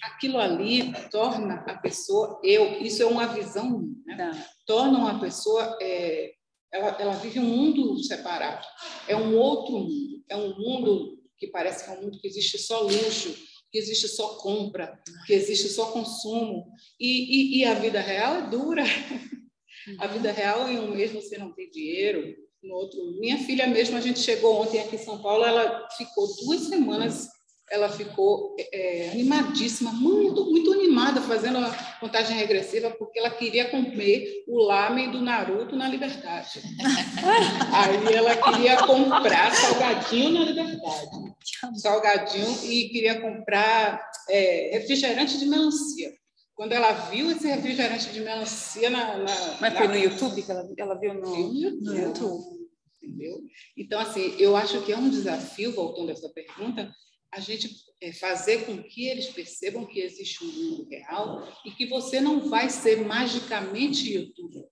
S6: aquilo ali torna a pessoa, isso é uma visão minha, né? Torna uma pessoa, ela vive um mundo separado, é um outro mundo, é um mundo que parece que é um mundo que existe só luxo, que existe só compra, que existe só consumo, e a vida real é dura. A vida real, em um mês você não tem dinheiro, no outro... Minha filha mesmo, a gente chegou ontem aqui em São Paulo, ela ficou 2 semanas, ela ficou animadíssima, muito animada, fazendo a contagem regressiva, porque ela queria comer o lamen do Naruto na Liberdade. Aí ela queria comprar salgadinho na Liberdade. Salgadinho, e queria comprar refrigerante de melancia. Quando ela viu esse refrigerante de melancia
S1: Mas foi no YouTube que ela viu no
S6: YouTube. Entendeu? Então, assim, eu acho que é um desafio, voltando a essa pergunta, a gente fazer com que eles percebam que existe um mundo real e que você não vai ser magicamente youtuber.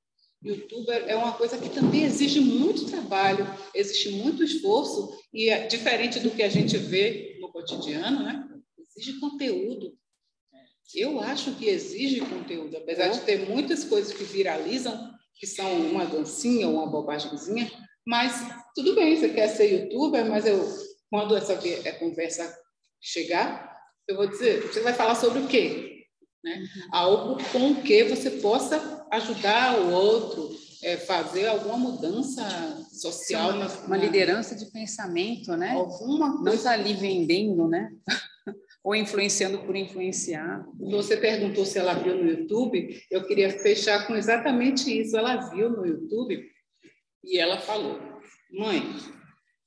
S6: Youtuber é uma coisa que também exige muito trabalho, existe muito esforço, e é diferente do que a gente vê no cotidiano, né? Exige conteúdo. Eu acho que exige conteúdo, apesar de ter muitas coisas que viralizam, que são uma dancinha ou uma bobagemzinha, mas tudo bem, você quer ser youtuber, mas quando essa conversa chegar, eu vou dizer, você vai falar sobre o quê? Né? Algo com o que você possa ajudar o outro, fazer alguma mudança social.
S1: Uma liderança de pensamento, né?
S6: Alguma coisa.
S1: Não está ali vendendo, né? Ou influenciando por influenciar.
S6: Você perguntou se ela viu no YouTube, eu queria fechar com exatamente isso. Ela viu no YouTube e ela falou, mãe,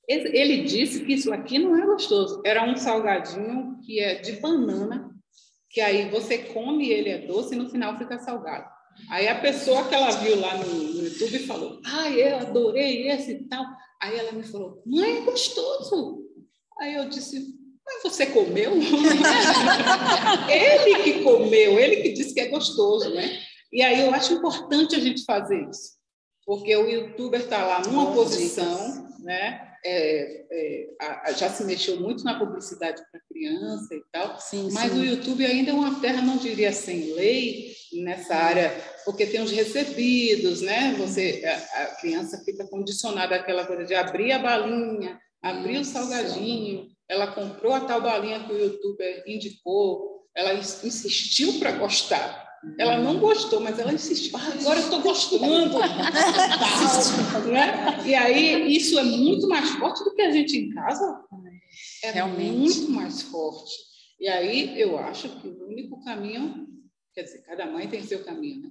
S6: ele disse que isso aqui não é gostoso. Era um salgadinho que é de banana, que aí você come, ele é doce e no final fica salgado. Aí a pessoa que ela viu lá no YouTube falou, eu adorei esse e tal. Aí ela me falou, mãe, é gostoso. Aí eu disse, mas você comeu? Ele que comeu, ele que disse que é gostoso, né? E aí eu acho importante a gente fazer isso, porque o youtuber está lá numa posição, né? Já se mexeu muito na publicidade para criança e tal, mas o YouTube ainda é uma terra, não diria sem lei, nessa área, porque tem os recebidos, né? A criança fica condicionada àquela coisa de abrir a balinha, abrir o salgadinho. Ela comprou a tal balinha que o youtuber indicou, ela insistiu para gostar. Ela não gostou, mas ela insistiu. Agora eu estou gostando. Né? E aí, isso é muito mais forte do que a gente em casa. É realmente muito mais forte. E aí, eu acho que o único caminho, quer dizer, cada mãe tem seu caminho, né?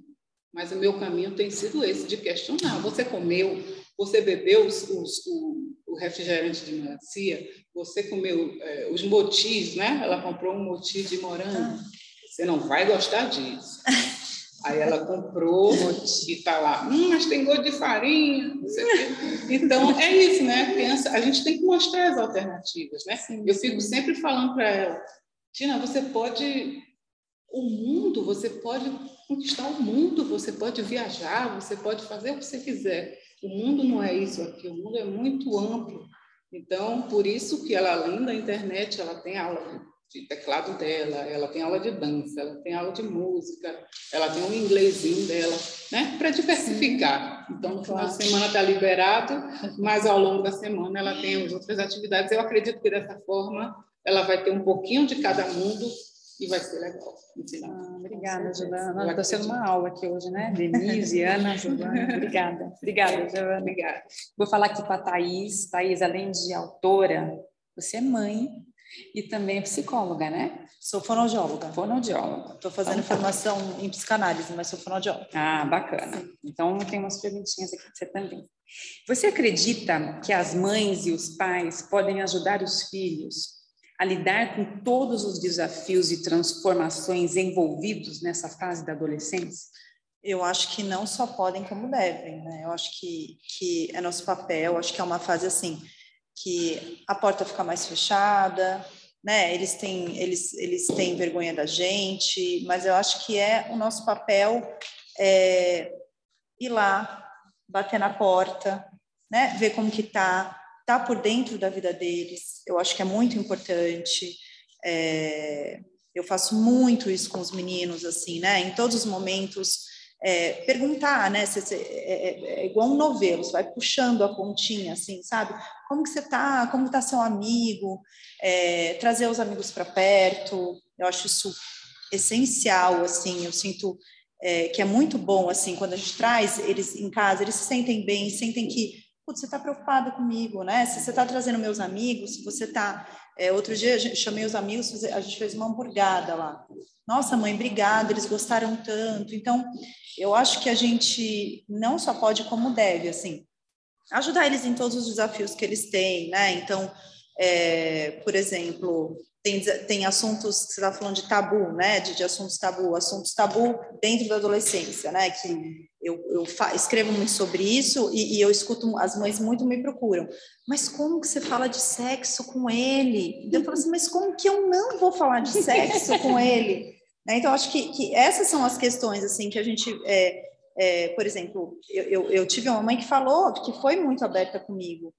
S6: Mas o meu caminho tem sido esse, de questionar. Você comeu, você bebeu o refrigerante de melancia, você comeu os motis, né? Ela comprou um moti de morango. Você não vai gostar disso. Aí ela comprou e está lá, mas tem gosto de farinha. Então, é isso, né? A gente tem que mostrar as alternativas, né? Sim, eu fico sempre falando para ela, Tina, você pode conquistar o mundo, você pode viajar, você pode fazer o que você quiser. O mundo não é isso aqui, o mundo é muito amplo. Então, por isso que ela, além da internet, ela tem aula de teclado dela, ela tem aula de dança, ela tem aula de música, ela tem um inglesinho dela, né? Para diversificar. Então, no final de semana está liberado, mas ao longo da semana ela tem as outras atividades. Eu acredito que dessa forma ela vai ter um pouquinho de cada mundo e vai ser legal.
S1: Obrigada, Giovana. Está sendo uma aula aqui hoje, né? Denise, Ana, Giovana. Obrigada. Obrigada, Giovana.
S6: Obrigada.
S1: Vou falar aqui com a Thaís. Thaís, além de autora, você é mãe e também é psicóloga, né?
S7: Sou fonoaudióloga.
S1: Fonoaudióloga.
S7: Estou fazendo formação em psicanálise, mas sou fonoaudióloga.
S1: Ah, bacana. Então, tem umas perguntinhas aqui para você também. Você acredita que as mães e os pais podem ajudar os filhos a lidar com todos os desafios e transformações envolvidos nessa fase da adolescência?
S7: Eu acho que não só podem, como devem, né? Eu acho que é nosso papel, acho que é uma fase assim, que a porta fica mais fechada, né? Eles têm vergonha da gente, mas eu acho que é o nosso papel ir lá, bater na porta, né? Ver como que tá por dentro da vida deles. Eu acho que é muito importante. Eu faço muito isso com os meninos, assim, né? Em todos os momentos, perguntar, né? É igual um novelo, você vai puxando a pontinha, assim, sabe? Como que você tá? Como tá seu amigo? Trazer os amigos para perto. Eu acho isso essencial, assim. Eu sinto que é muito bom, assim, quando a gente traz eles em casa, eles se sentem bem, sentem que você está preocupada comigo, né? Se você está trazendo meus amigos, se você está... outro dia, eu chamei os amigos, a gente fez uma hamburgada lá. Nossa, mãe, obrigada, eles gostaram tanto. Então, eu acho que a gente não só pode, como deve, assim, ajudar eles em todos os desafios que eles têm, né? Então, por exemplo, tem assuntos que você está falando de tabu, né? De assuntos tabu dentro da adolescência, né? Que eu escrevo muito sobre isso e eu escuto, as mães muito me procuram. Mas como que você fala de sexo com ele? Eu falo assim, mas como que eu não vou falar de sexo com ele? Então, acho que essas são as questões, assim, que a gente... por exemplo, eu tive uma mãe que falou, que foi muito aberta comigo,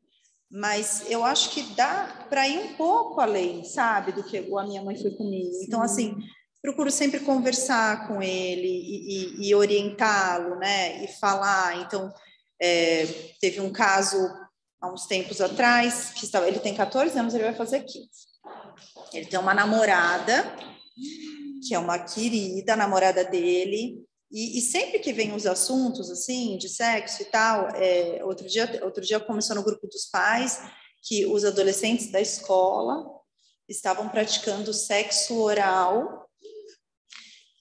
S7: mas eu acho que dá para ir um pouco além, sabe, do que a minha mãe foi comigo. Então, assim, procuro sempre conversar com ele e orientá-lo, né, e falar. Então, teve um caso há uns tempos atrás, ele tem 14 anos, ele vai fazer 15. Ele tem uma namorada, que é uma querida, a namorada dele, e sempre que vem os assuntos, assim, de sexo e tal, outro dia começou no grupo dos pais que os adolescentes da escola estavam praticando sexo oral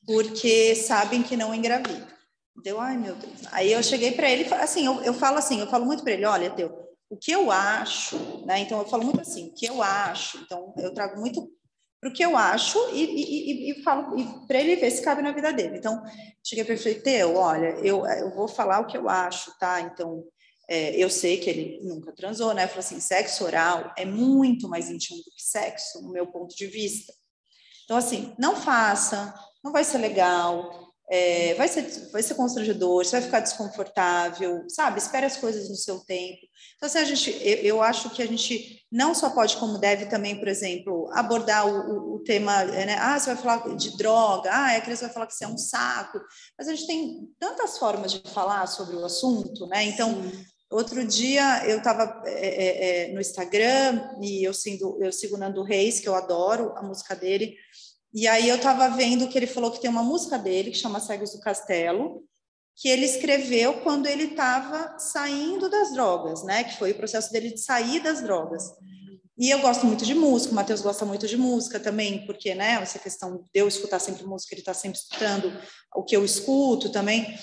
S7: porque sabem que não engravida. Deu, ai, meu Deus. Aí eu cheguei para ele, assim, eu falo muito para ele, olha, Teu, o que eu acho, né? Então eu falo muito assim, o que eu acho. Então eu trago muito para o que eu acho e falo para ele ver se cabe na vida dele. Então, cheguei para ele e falei, Teu, olha, eu vou falar o que eu acho, tá? Então, eu sei que ele nunca transou, né? Eu falei assim, sexo oral é muito mais íntimo do que sexo, no meu ponto de vista. Então, assim, não faça, não vai ser legal, vai ser constrangedor, você vai ficar desconfortável, sabe? Espere as coisas no seu tempo. Então, assim, eu acho que a gente não só pode, como deve também, por exemplo, abordar o tema, né? Você vai falar de droga, a criança vai falar que você é um saco, mas a gente tem tantas formas de falar sobre o assunto, né? Então, outro dia eu estava no Instagram e eu sigo o Nando Reis, que eu adoro a música dele, E aí eu estava vendo que ele falou que tem uma música dele, que chama Cegos do Castelo, que ele escreveu quando ele estava saindo das drogas, né? Que foi o processo dele de sair das drogas. E eu gosto muito de música, o Matheus gosta muito de música também, porque, né, essa questão de eu escutar sempre música, ele está sempre escutando o que eu escuto também.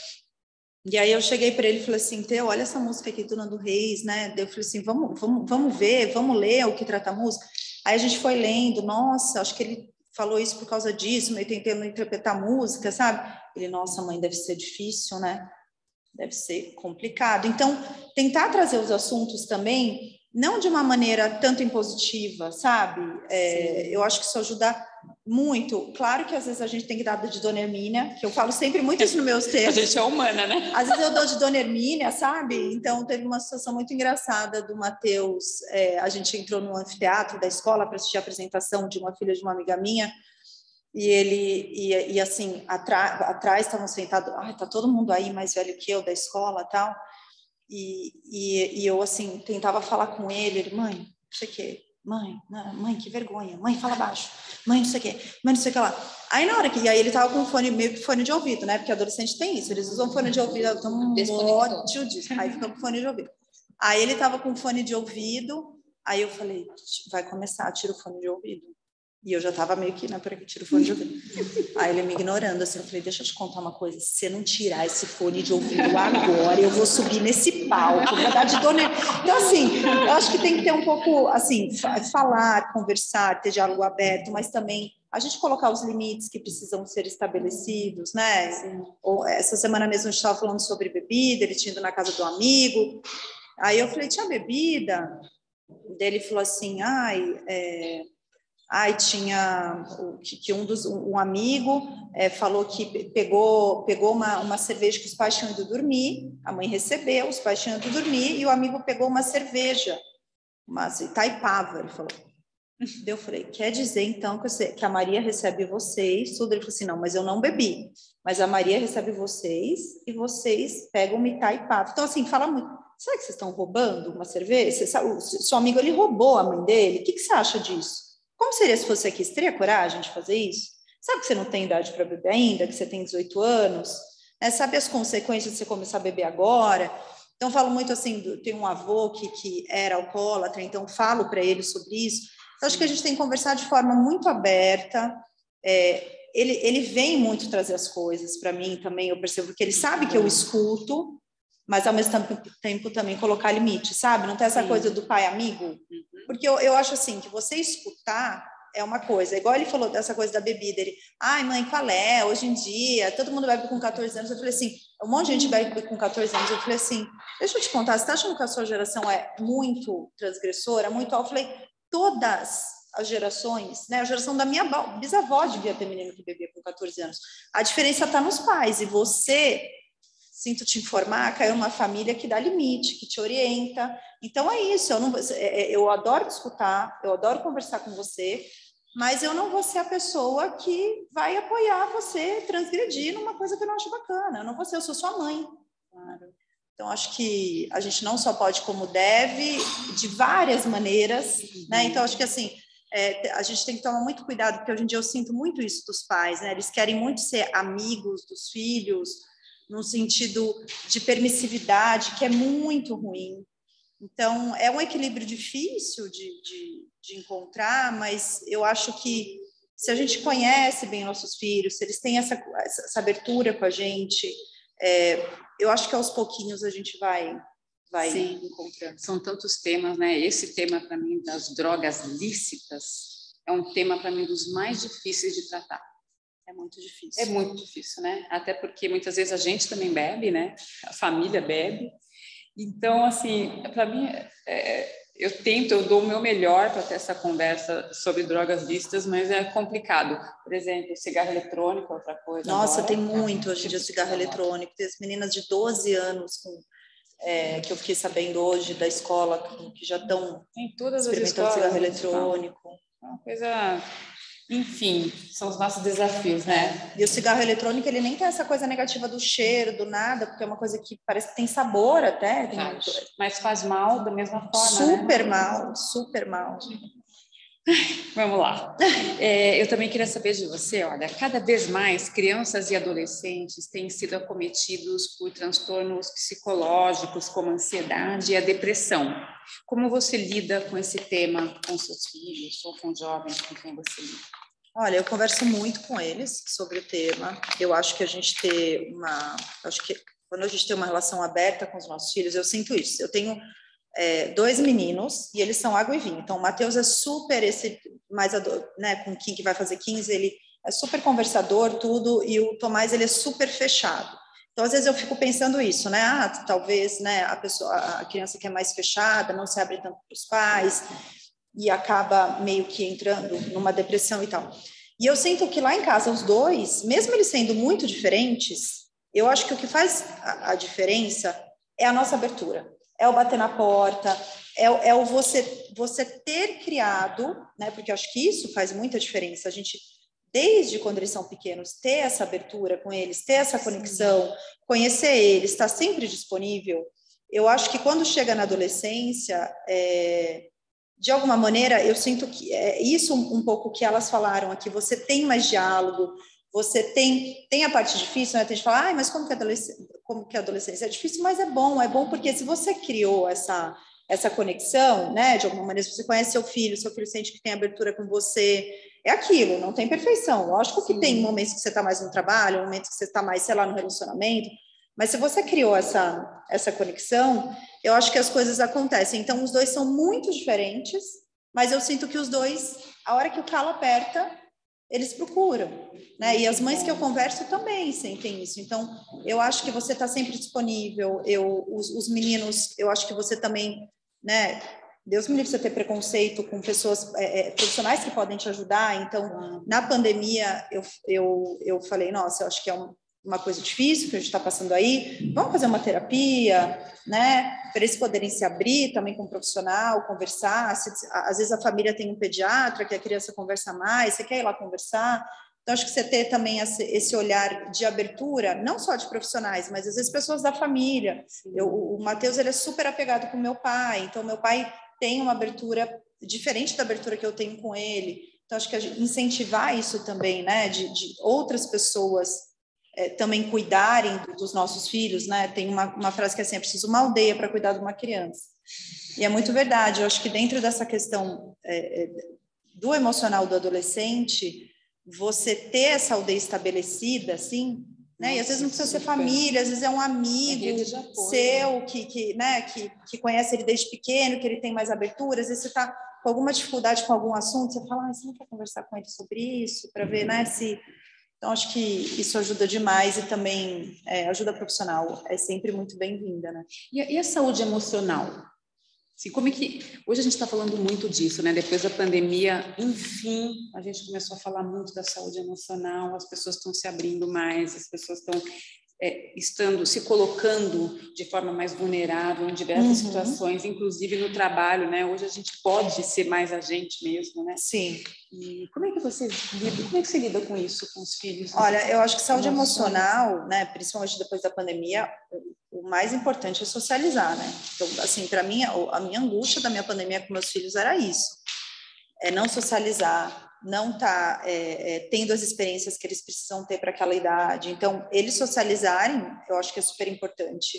S7: E aí eu cheguei para ele e falei assim, Teu, olha essa música aqui do Nando Reis, né? Eu falei assim, vamos ver, vamos ler o que trata a música. Aí a gente foi lendo, nossa, acho que ele falou isso por causa disso, meio tentando interpretar música, sabe? Ele, nossa, mãe, deve ser difícil, né? Deve ser complicado. Então, tentar trazer os assuntos também, não de uma maneira tanto impositiva, sabe? Eu acho que isso ajuda muito. Claro que às vezes a gente tem que dar de Dona Hermínia, que eu falo sempre muito isso nos meus textos.
S1: A gente é humana, né?
S7: Às vezes eu dou de Dona Hermínia, sabe? Então, teve uma situação muito engraçada do Matheus. A gente entrou no anfiteatro da escola para assistir a apresentação de uma filha de uma amiga minha, e ele, e assim, atrás estavam sentados, tá todo mundo aí mais velho que eu, da escola e tal, e eu, assim, tentava falar com ele, mãe, não sei o quê, mãe, que vergonha, mãe, fala baixo, mãe, não sei o quê, mãe, não sei o que lá. Aí na hora que, e aí ele tava com meio que fone de ouvido, né, porque adolescente tem isso, eles usam fone de ouvido, eu tomo um ódio disso, aí fica com fone de ouvido. Aí ele tava com fone de ouvido, aí eu falei, vai começar, tira o fone de ouvido. E eu já estava meio que, né, por aqui, tiro o fone de ouvido. Aí ele me ignorando, assim, eu falei, deixa eu te contar uma coisa, se você não tirar esse fone de ouvido agora, eu vou subir nesse palco, vou dar de dona... Então, assim, eu acho que tem que ter um pouco, assim, falar, conversar, ter diálogo aberto, mas também a gente colocar os limites que precisam ser estabelecidos, né? Ou, essa semana mesmo a gente estava falando sobre bebida, ele tinha ido na casa do amigo, aí eu falei, tinha bebida? Daí ele falou assim, tinha que um amigo falou que pegou uma cerveja que os pais tinham ido dormir, a mãe recebeu, os pais tinham ido dormir, e o amigo pegou uma cerveja, uma Itaipava, ele falou. Eu falei, quer dizer então que a Maria recebe vocês, tudo? Ele falou assim, não, mas eu não bebi, mas a Maria recebe vocês e vocês pegam uma Itaipava. Então, assim, fala muito. Será que vocês estão roubando uma cerveja? Seu amigo, ele roubou a mãe dele? O que você acha disso? Como seria se fosse aqui? Você teria coragem de fazer isso? Sabe que você não tem idade para beber ainda, que você tem 18 anos? Sabe as consequências de você começar a beber agora? Então, falo muito assim, tem um avô que era alcoólatra, então falo para ele sobre isso. Então, acho que a gente tem que conversar de forma muito aberta. Ele vem muito trazer as coisas para mim também, eu percebo que ele sabe que eu escuto, mas ao mesmo tempo também colocar limite, sabe? Não tem essa coisa do pai amigo. Porque eu acho assim, que você escutar é uma coisa. Igual ele falou dessa coisa da bebida. Ele, mãe, qual é? Hoje em dia, todo mundo bebe com 14 anos. Eu falei assim, um monte de gente bebe com 14 anos. Eu falei assim, deixa eu te contar, você tá achando que a sua geração é muito transgressora, muito alta? Eu falei, todas as gerações, né? A geração da minha bisavó devia ter menino que bebia com 14 anos. A diferença está nos pais. E você... Sinto te informar, caiu uma família que dá limite, que te orienta. Então, é isso. Eu adoro escutar, eu adoro conversar com você, mas eu não vou ser a pessoa que vai apoiar você transgredir numa coisa que eu não acho bacana. Eu não vou ser, eu sou sua mãe. Claro. Então, acho que a gente não só pode como deve, de várias maneiras, né? Então, acho que, assim, a gente tem que tomar muito cuidado, porque hoje em dia eu sinto muito isso dos pais, né? Eles querem muito ser amigos dos filhos, num sentido de permissividade, que é muito ruim. Então, é um equilíbrio difícil de encontrar, mas eu acho que se a gente conhece bem nossos filhos, se eles têm essa abertura com a gente, eu acho que aos pouquinhos a gente vai encontrando.
S1: São tantos temas, né? Esse tema, para mim, das drogas lícitas, é um tema, para mim, dos mais difíceis de tratar.
S7: É muito difícil.
S1: É muito difícil, né? Até porque muitas vezes a gente também bebe, né? A família bebe. Então, assim, para mim, eu dou o meu melhor para ter essa conversa sobre drogas lícitas, mas é complicado. Por exemplo, cigarro eletrônico é outra coisa.
S7: Nossa,
S1: agora,
S7: tem muito hoje em dia cigarro eletrônico. Tem as meninas de 12 anos que eu fiquei sabendo hoje da escola que já estão experimentando cigarro eletrônico.
S1: É uma coisa... Enfim, são os nossos desafios, né?
S7: E o cigarro eletrônico, ele nem tem essa coisa negativa do cheiro, do nada, porque é uma coisa que parece que tem sabor até.
S1: Mas faz mal da mesma forma,
S7: super
S1: né?
S7: mal, super mal.
S1: Vamos lá. Eu também queria saber de você, olha, cada vez mais crianças e adolescentes têm sido acometidos por transtornos psicológicos, como a ansiedade e a depressão. Como você lida com esse tema com seus filhos ou com jovens com quem você lida?
S7: Olha, eu converso muito com eles sobre o tema. Eu acho que quando a gente tem uma relação aberta com os nossos filhos, eu sinto isso. Eu tenho 2 meninos e eles são água e vinho. Então, o Matheus é super né, com quem que vai fazer 15, ele é super conversador, tudo, e o Tomás, ele é super fechado. Então, às vezes eu fico pensando isso, né? Talvez, né, a criança que é mais fechada não se abre tanto para os pais e acaba meio que entrando numa depressão e tal. E eu sinto que lá em casa, os dois, mesmo eles sendo muito diferentes, eu acho que o que faz a diferença é a nossa abertura. É o bater na porta, é o você ter criado, né? Porque eu acho que isso faz muita diferença. A gente, desde quando eles são pequenos, ter essa abertura com eles, ter essa conexão, conhecer eles, estar sempre disponível. Eu acho que quando chega na adolescência, de alguma maneira, eu sinto que é isso um pouco que elas falaram aqui. Você tem mais diálogo, você tem a parte difícil, né? Tem gente que fala, mas como que a adolescência é difícil? Mas é bom porque se você criou essa conexão, né? De alguma maneira, se você conhece seu filho sente que tem abertura com você, é aquilo, não tem perfeição. Lógico que tem momentos que você está mais no trabalho, momentos que você está mais, sei lá, no relacionamento, mas se você criou essa conexão, eu acho que as coisas acontecem. Então, os dois são muito diferentes, mas eu sinto que os dois, a hora que o calo aperta, eles procuram, né? E as mães que eu converso também sentem isso. Então, eu acho que você está sempre disponível. Os meninos, eu acho que você também, né? Deus me livre você ter preconceito com pessoas profissionais que podem te ajudar. Então, na pandemia, eu falei, nossa, eu acho que é uma coisa difícil que a gente está passando aí. Vamos fazer uma terapia, né? Para eles poderem se abrir também com um profissional, conversar. Às vezes a família tem um pediatra que a criança conversa mais, você quer ir lá conversar. Então, acho que você ter também esse olhar de abertura, não só de profissionais, mas às vezes pessoas da família. O Matheus, ele é super apegado com o meu pai, então meu pai tem uma abertura diferente da abertura que eu tenho com ele. Então, acho que incentivar isso também, né? De outras pessoas também cuidarem dos nossos filhos, né? Tem uma frase que é assim, é preciso uma aldeia para cuidar de uma criança. E é muito verdade. Eu acho que dentro dessa questão do emocional do adolescente, você ter essa aldeia estabelecida, assim, né? E às vezes não precisa ser família, às vezes é um amigo seu que conhece ele desde pequeno, que ele tem mais abertura. Às vezes você está com alguma dificuldade com algum assunto, você fala, você não quer conversar com ele sobre isso, para ver, né, se... Então, acho que isso ajuda demais e também ajuda profissional. É sempre muito bem-vinda, né?
S1: E a saúde emocional? Assim, como é que... Hoje a gente está falando muito disso, né? Depois da pandemia, enfim, a gente começou a falar muito da saúde emocional, as pessoas estão se abrindo mais, as pessoas estão se colocando de forma mais vulnerável em diversas situações, inclusive no trabalho, né? Hoje a gente pode ser mais a gente mesmo, né?
S7: Sim.
S1: E como é que você lida com isso, com os filhos?
S7: Olha, eu acho que saúde emocional, né, principalmente depois da pandemia, o mais importante é socializar, né? Então, assim, para mim, a minha angústia da minha pandemia com meus filhos era isso. Não socializar, não estar tendo as experiências que eles precisam ter para aquela idade. Então, eles socializarem, eu acho que é super importante.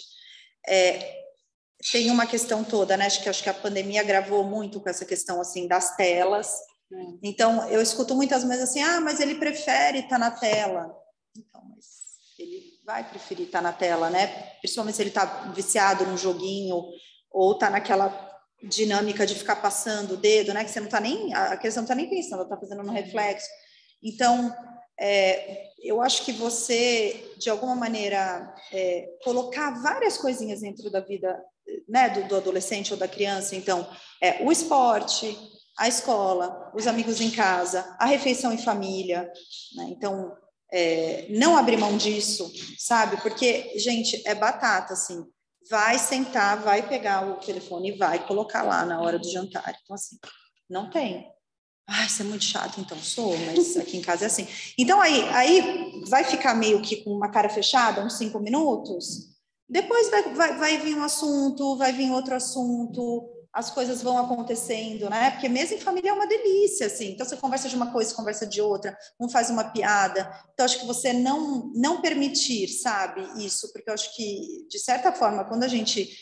S7: Tem uma questão toda, né? Acho que a pandemia agravou muito com essa questão, assim, das telas. Então, eu escuto muitas vezes assim, mas ele prefere estar na tela. Então, mas ele vai preferir estar na tela, né? Principalmente se ele está viciado num joguinho ou está naquela dinâmica de ficar passando o dedo, né? Que você não está nem... A criança não está nem pensando, ela está fazendo no reflexo. Então, eu acho que você, de alguma maneira, colocar várias coisinhas dentro da vida, né, do adolescente ou da criança. Então, o esporte... a escola, os amigos em casa, a refeição em família, né? Então, não abrir mão disso, sabe? Porque, gente, é batata, assim, vai sentar, vai pegar o telefone e vai colocar lá na hora do jantar. Então, assim, não tem. Isso é muito chato, então sou, mas aqui em casa é assim. Então, aí vai ficar meio que com uma cara fechada, uns 5 minutos, depois vai vir um assunto, vai vir outro assunto. as coisas vão acontecendo, né? Porque mesmo em família é uma delícia, assim. Então, você conversa de uma coisa, conversa de outra, um faz uma piada. Então, acho que você não permitir, sabe, isso, porque eu acho que, de certa forma, quando a gente,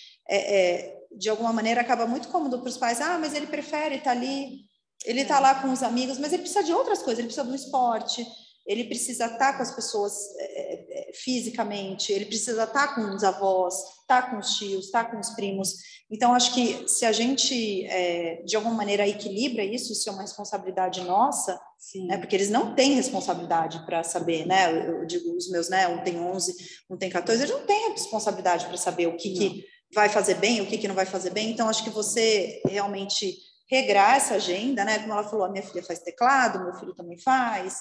S7: de alguma maneira, acaba muito cômodo para os pais, mas ele prefere estar ali, ele está lá com os amigos, mas ele precisa de outras coisas, ele precisa do esporte, ele precisa estar com as pessoas fisicamente, ele precisa estar com os avós, estar com os tios, estar com os primos. Então, acho que se a gente, de alguma maneira, equilibra isso é uma responsabilidade nossa, né? Porque eles não têm responsabilidade para saber, né? Eu digo, os meus, né? Um tem 11, um tem 14, eles não têm responsabilidade para saber o que vai fazer bem, o que não vai fazer bem. Então, acho que você realmente regrar essa agenda, né? Como ela falou, a minha filha faz teclado, meu filho também faz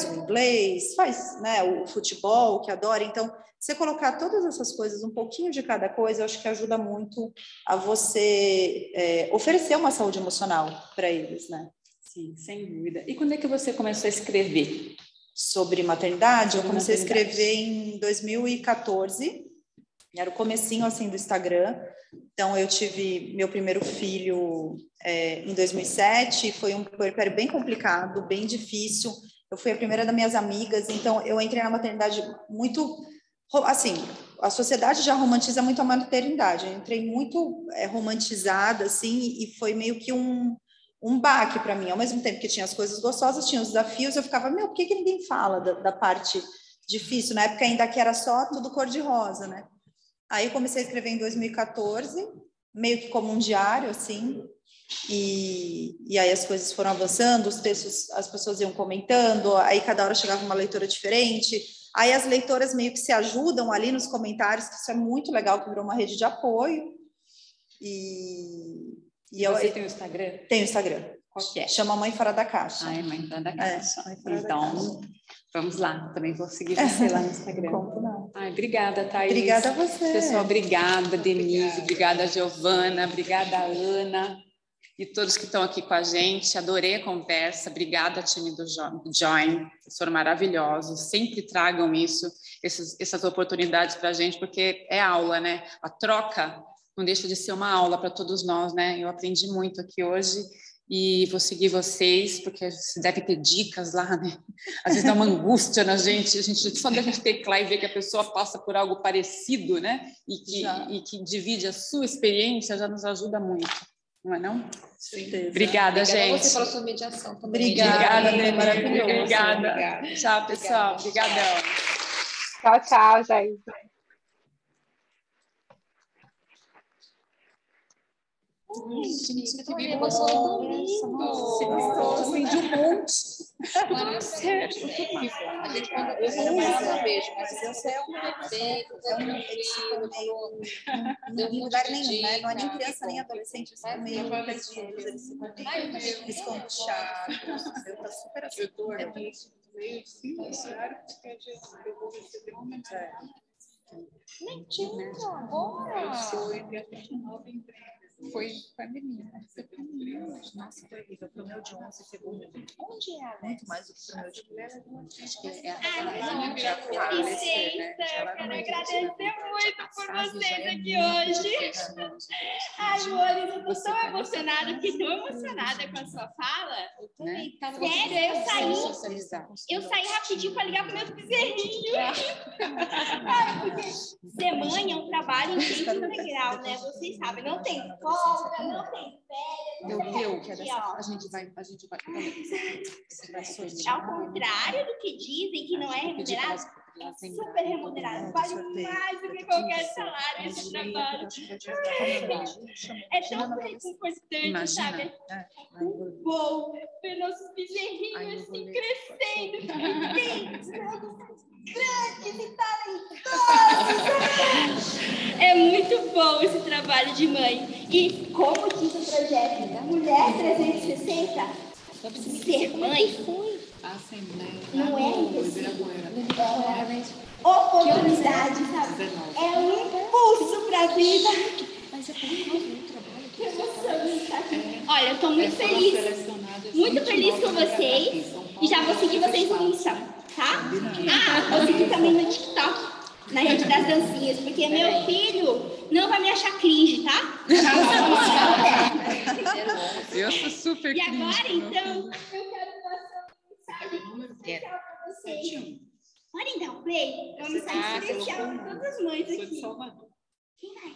S7: o inglês, faz, né, o futebol, que adora. Então, você colocar todas essas coisas, um pouquinho de cada coisa, eu acho que ajuda muito a você oferecer uma saúde emocional para eles, né?
S1: Sim, sem dúvida. E quando é que você começou a escrever?
S7: Sobre maternidade? Eu comecei a escrever em 2014, era o comecinho, assim, do Instagram. Então, eu tive meu primeiro filho em 2007, foi um puerpério bem complicado, bem difícil. Eu fui a primeira das minhas amigas, então eu entrei na maternidade muito... Assim, a sociedade já romantiza muito a maternidade. Eu entrei muito romantizada, assim, e foi meio que um baque para mim. Ao mesmo tempo que tinha as coisas gostosas, tinha os desafios, eu ficava, por que ninguém fala da parte difícil? Na época ainda que era só tudo cor-de-rosa, né? Aí eu comecei a escrever em 2014, meio que como um diário, assim, e aí as coisas foram avançando, os textos, as pessoas iam comentando, aí cada hora chegava uma leitora diferente, aí as leitoras meio que se ajudam ali nos comentários, que isso é muito legal, que virou uma rede de apoio. E
S1: você tem o Instagram?
S7: Tenho o Instagram.
S1: Qual que é?
S7: Chama Mãe Fora da Caixa.
S1: Mãe Fora da Caixa.
S7: Mãe Fora
S1: então,
S7: da Caixa.
S1: Vamos lá, também vou seguir você lá no Instagram.
S7: Como não?
S1: Obrigada, Thaís.
S7: Obrigada a você.
S1: Pessoal, obrigada, Denise, obrigada, Giovana, obrigada, Ana, e todos que estão aqui com a gente. Adorei a conversa, obrigada, time do Join, vocês foram maravilhosos, sempre tragam essas oportunidades para a gente, porque é aula, né? A troca não deixa de ser uma aula para todos nós, né? Eu aprendi muito aqui hoje. E vou seguir vocês, porque você deve ter dicas lá, né? Às vezes dá uma angústia na gente, só da gente teclar e ver que a pessoa passa por algo parecido, né? E que divide a sua experiência, já nos ajuda muito, não é não?
S7: Certeza.
S1: Obrigada, gente.
S4: Obrigada a você pela sua mediação também.
S7: Obrigada, Denise.
S1: Maravilhoso. Obrigada. Tchau, pessoal. Obrigadão.
S2: Tchau, gente.
S4: Gente, que emoção tão linda.
S1: Aprendi um monte.
S4: Sério. A gente, quando eu não vejo, mas você é um bebê,
S7: não tem lugar nenhum, né? Não é nem criança, nem adolescente, eles ficam meio perdidos, eles ficam meio chatos. Eu tô super assim.
S4: Mentira, agora.
S6: Eu sou entre a 39 e 30. Foi pandemia.
S7: Nossa, foi horrível. Pro meu de 11 pegou muito.
S4: Onde é?
S7: Muito mais do que pro meu de 11.
S4: Acho que é
S5: Eu quero agradecer muito por vocês aqui hoje. Ai, amores, eu tô tão emocionada, fiquei tão emocionada com a sua fala. Sério, eu saí rapidinho para ligar para meus bezerrinhos. Porque ser mãe é um trabalho em tempo integral, né? Vocês sabem, não tem folga, não tem férias.
S1: A gente vai.
S5: Ao contrário do que dizem, que não é remunerado, é super remunerado. Vale mais do que qualquer salário esse trabalho. É tão importante, sabe? Um voo, ver nossos bezerrinhos assim, crescendo, felizes, grandes e talentosos. É muito bom esse trabalho de mãe. E como diz o projeto da Mulher 360, ser mãe não é oportunidade, sabe? É um impulso para a vida. Que emoção. Olha, eu estou muito feliz com vocês. E já vou seguir vocês no Insta, tá? Vou seguir também no TikTok. na rede das dancinhas, porque meu filho não vai me achar cringe, tá?
S1: Eu sou super
S5: E
S1: cringe.
S5: agora, então, eu quero passar uma mensagem especial para vocês. Podem dar um play? É uma mensagem especial para todas as mães aqui. Quem vai?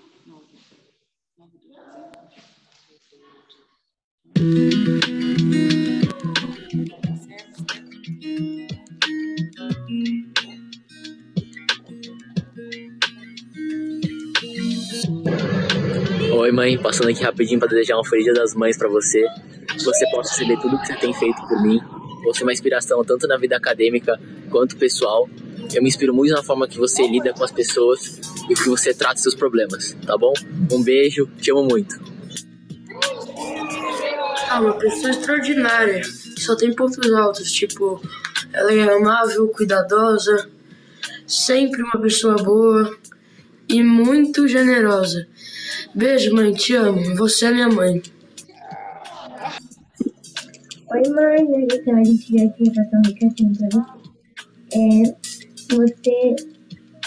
S8: Oi, mãe, passando aqui rapidinho para desejar um Feliz Dia das Mães para você. Que você possa receber tudo que você tem feito por mim. Você é uma inspiração tanto na vida acadêmica quanto pessoal. Eu me inspiro muito na forma que você lida com as pessoas e que você trata seus problemas, tá bom? Um beijo, te amo muito.
S9: Uma pessoa extraordinária, que só tem pontos altos, tipo, ela é amável, cuidadosa, sempre uma pessoa boa e muito generosa. Beijo, mãe, te amo, você é minha mãe.
S10: Oi, mãe, então a gente veio aqui passar um recadinho pra você. Você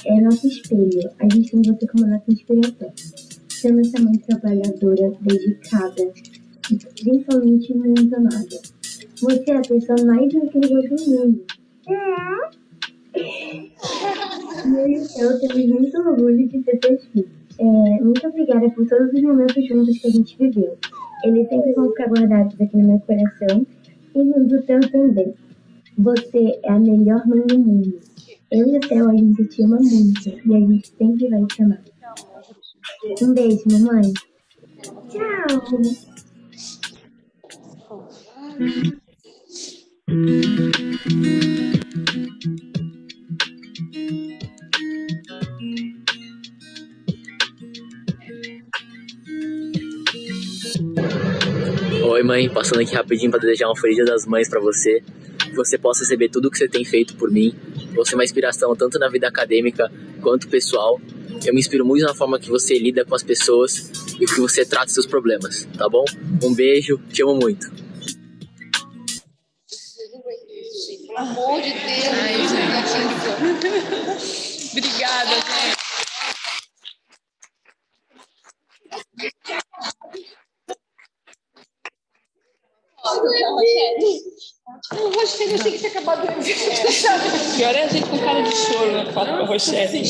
S10: é nosso espelho, a gente tem você como nossa inspiração. Você é nossa mãe trabalhadora, dedicada, principalmente muito amada. Você é a pessoa mais incrível do mundo. Eu tenho muito orgulho de ser seus filhos. Muito obrigada por todos os momentos juntos que a gente viveu. Eles sempre vão ficar guardados aqui no meu coração e no do teu também. Você é a melhor mãe do mundo. Eu e o Theo, a gente te ama muito e a gente sempre vai te amar. Um beijo, mamãe. Tchau.
S8: Oi, mãe, passando aqui rapidinho para desejar um Feliz Dia das Mães para você. Que você possa receber tudo que você tem feito por mim. Você é uma inspiração tanto na vida acadêmica quanto pessoal. Eu me inspiro muito na forma que você lida com as pessoas e que você trata seus problemas, tá bom? Um beijo, te amo muito.
S4: Pelo amor de Deus.
S1: Ai, gente. Obrigada, gente.
S4: Rochelle, eu achei que tinha acabado de
S11: Pior é a gente com cara de choro, né? Fala com a Rochelle.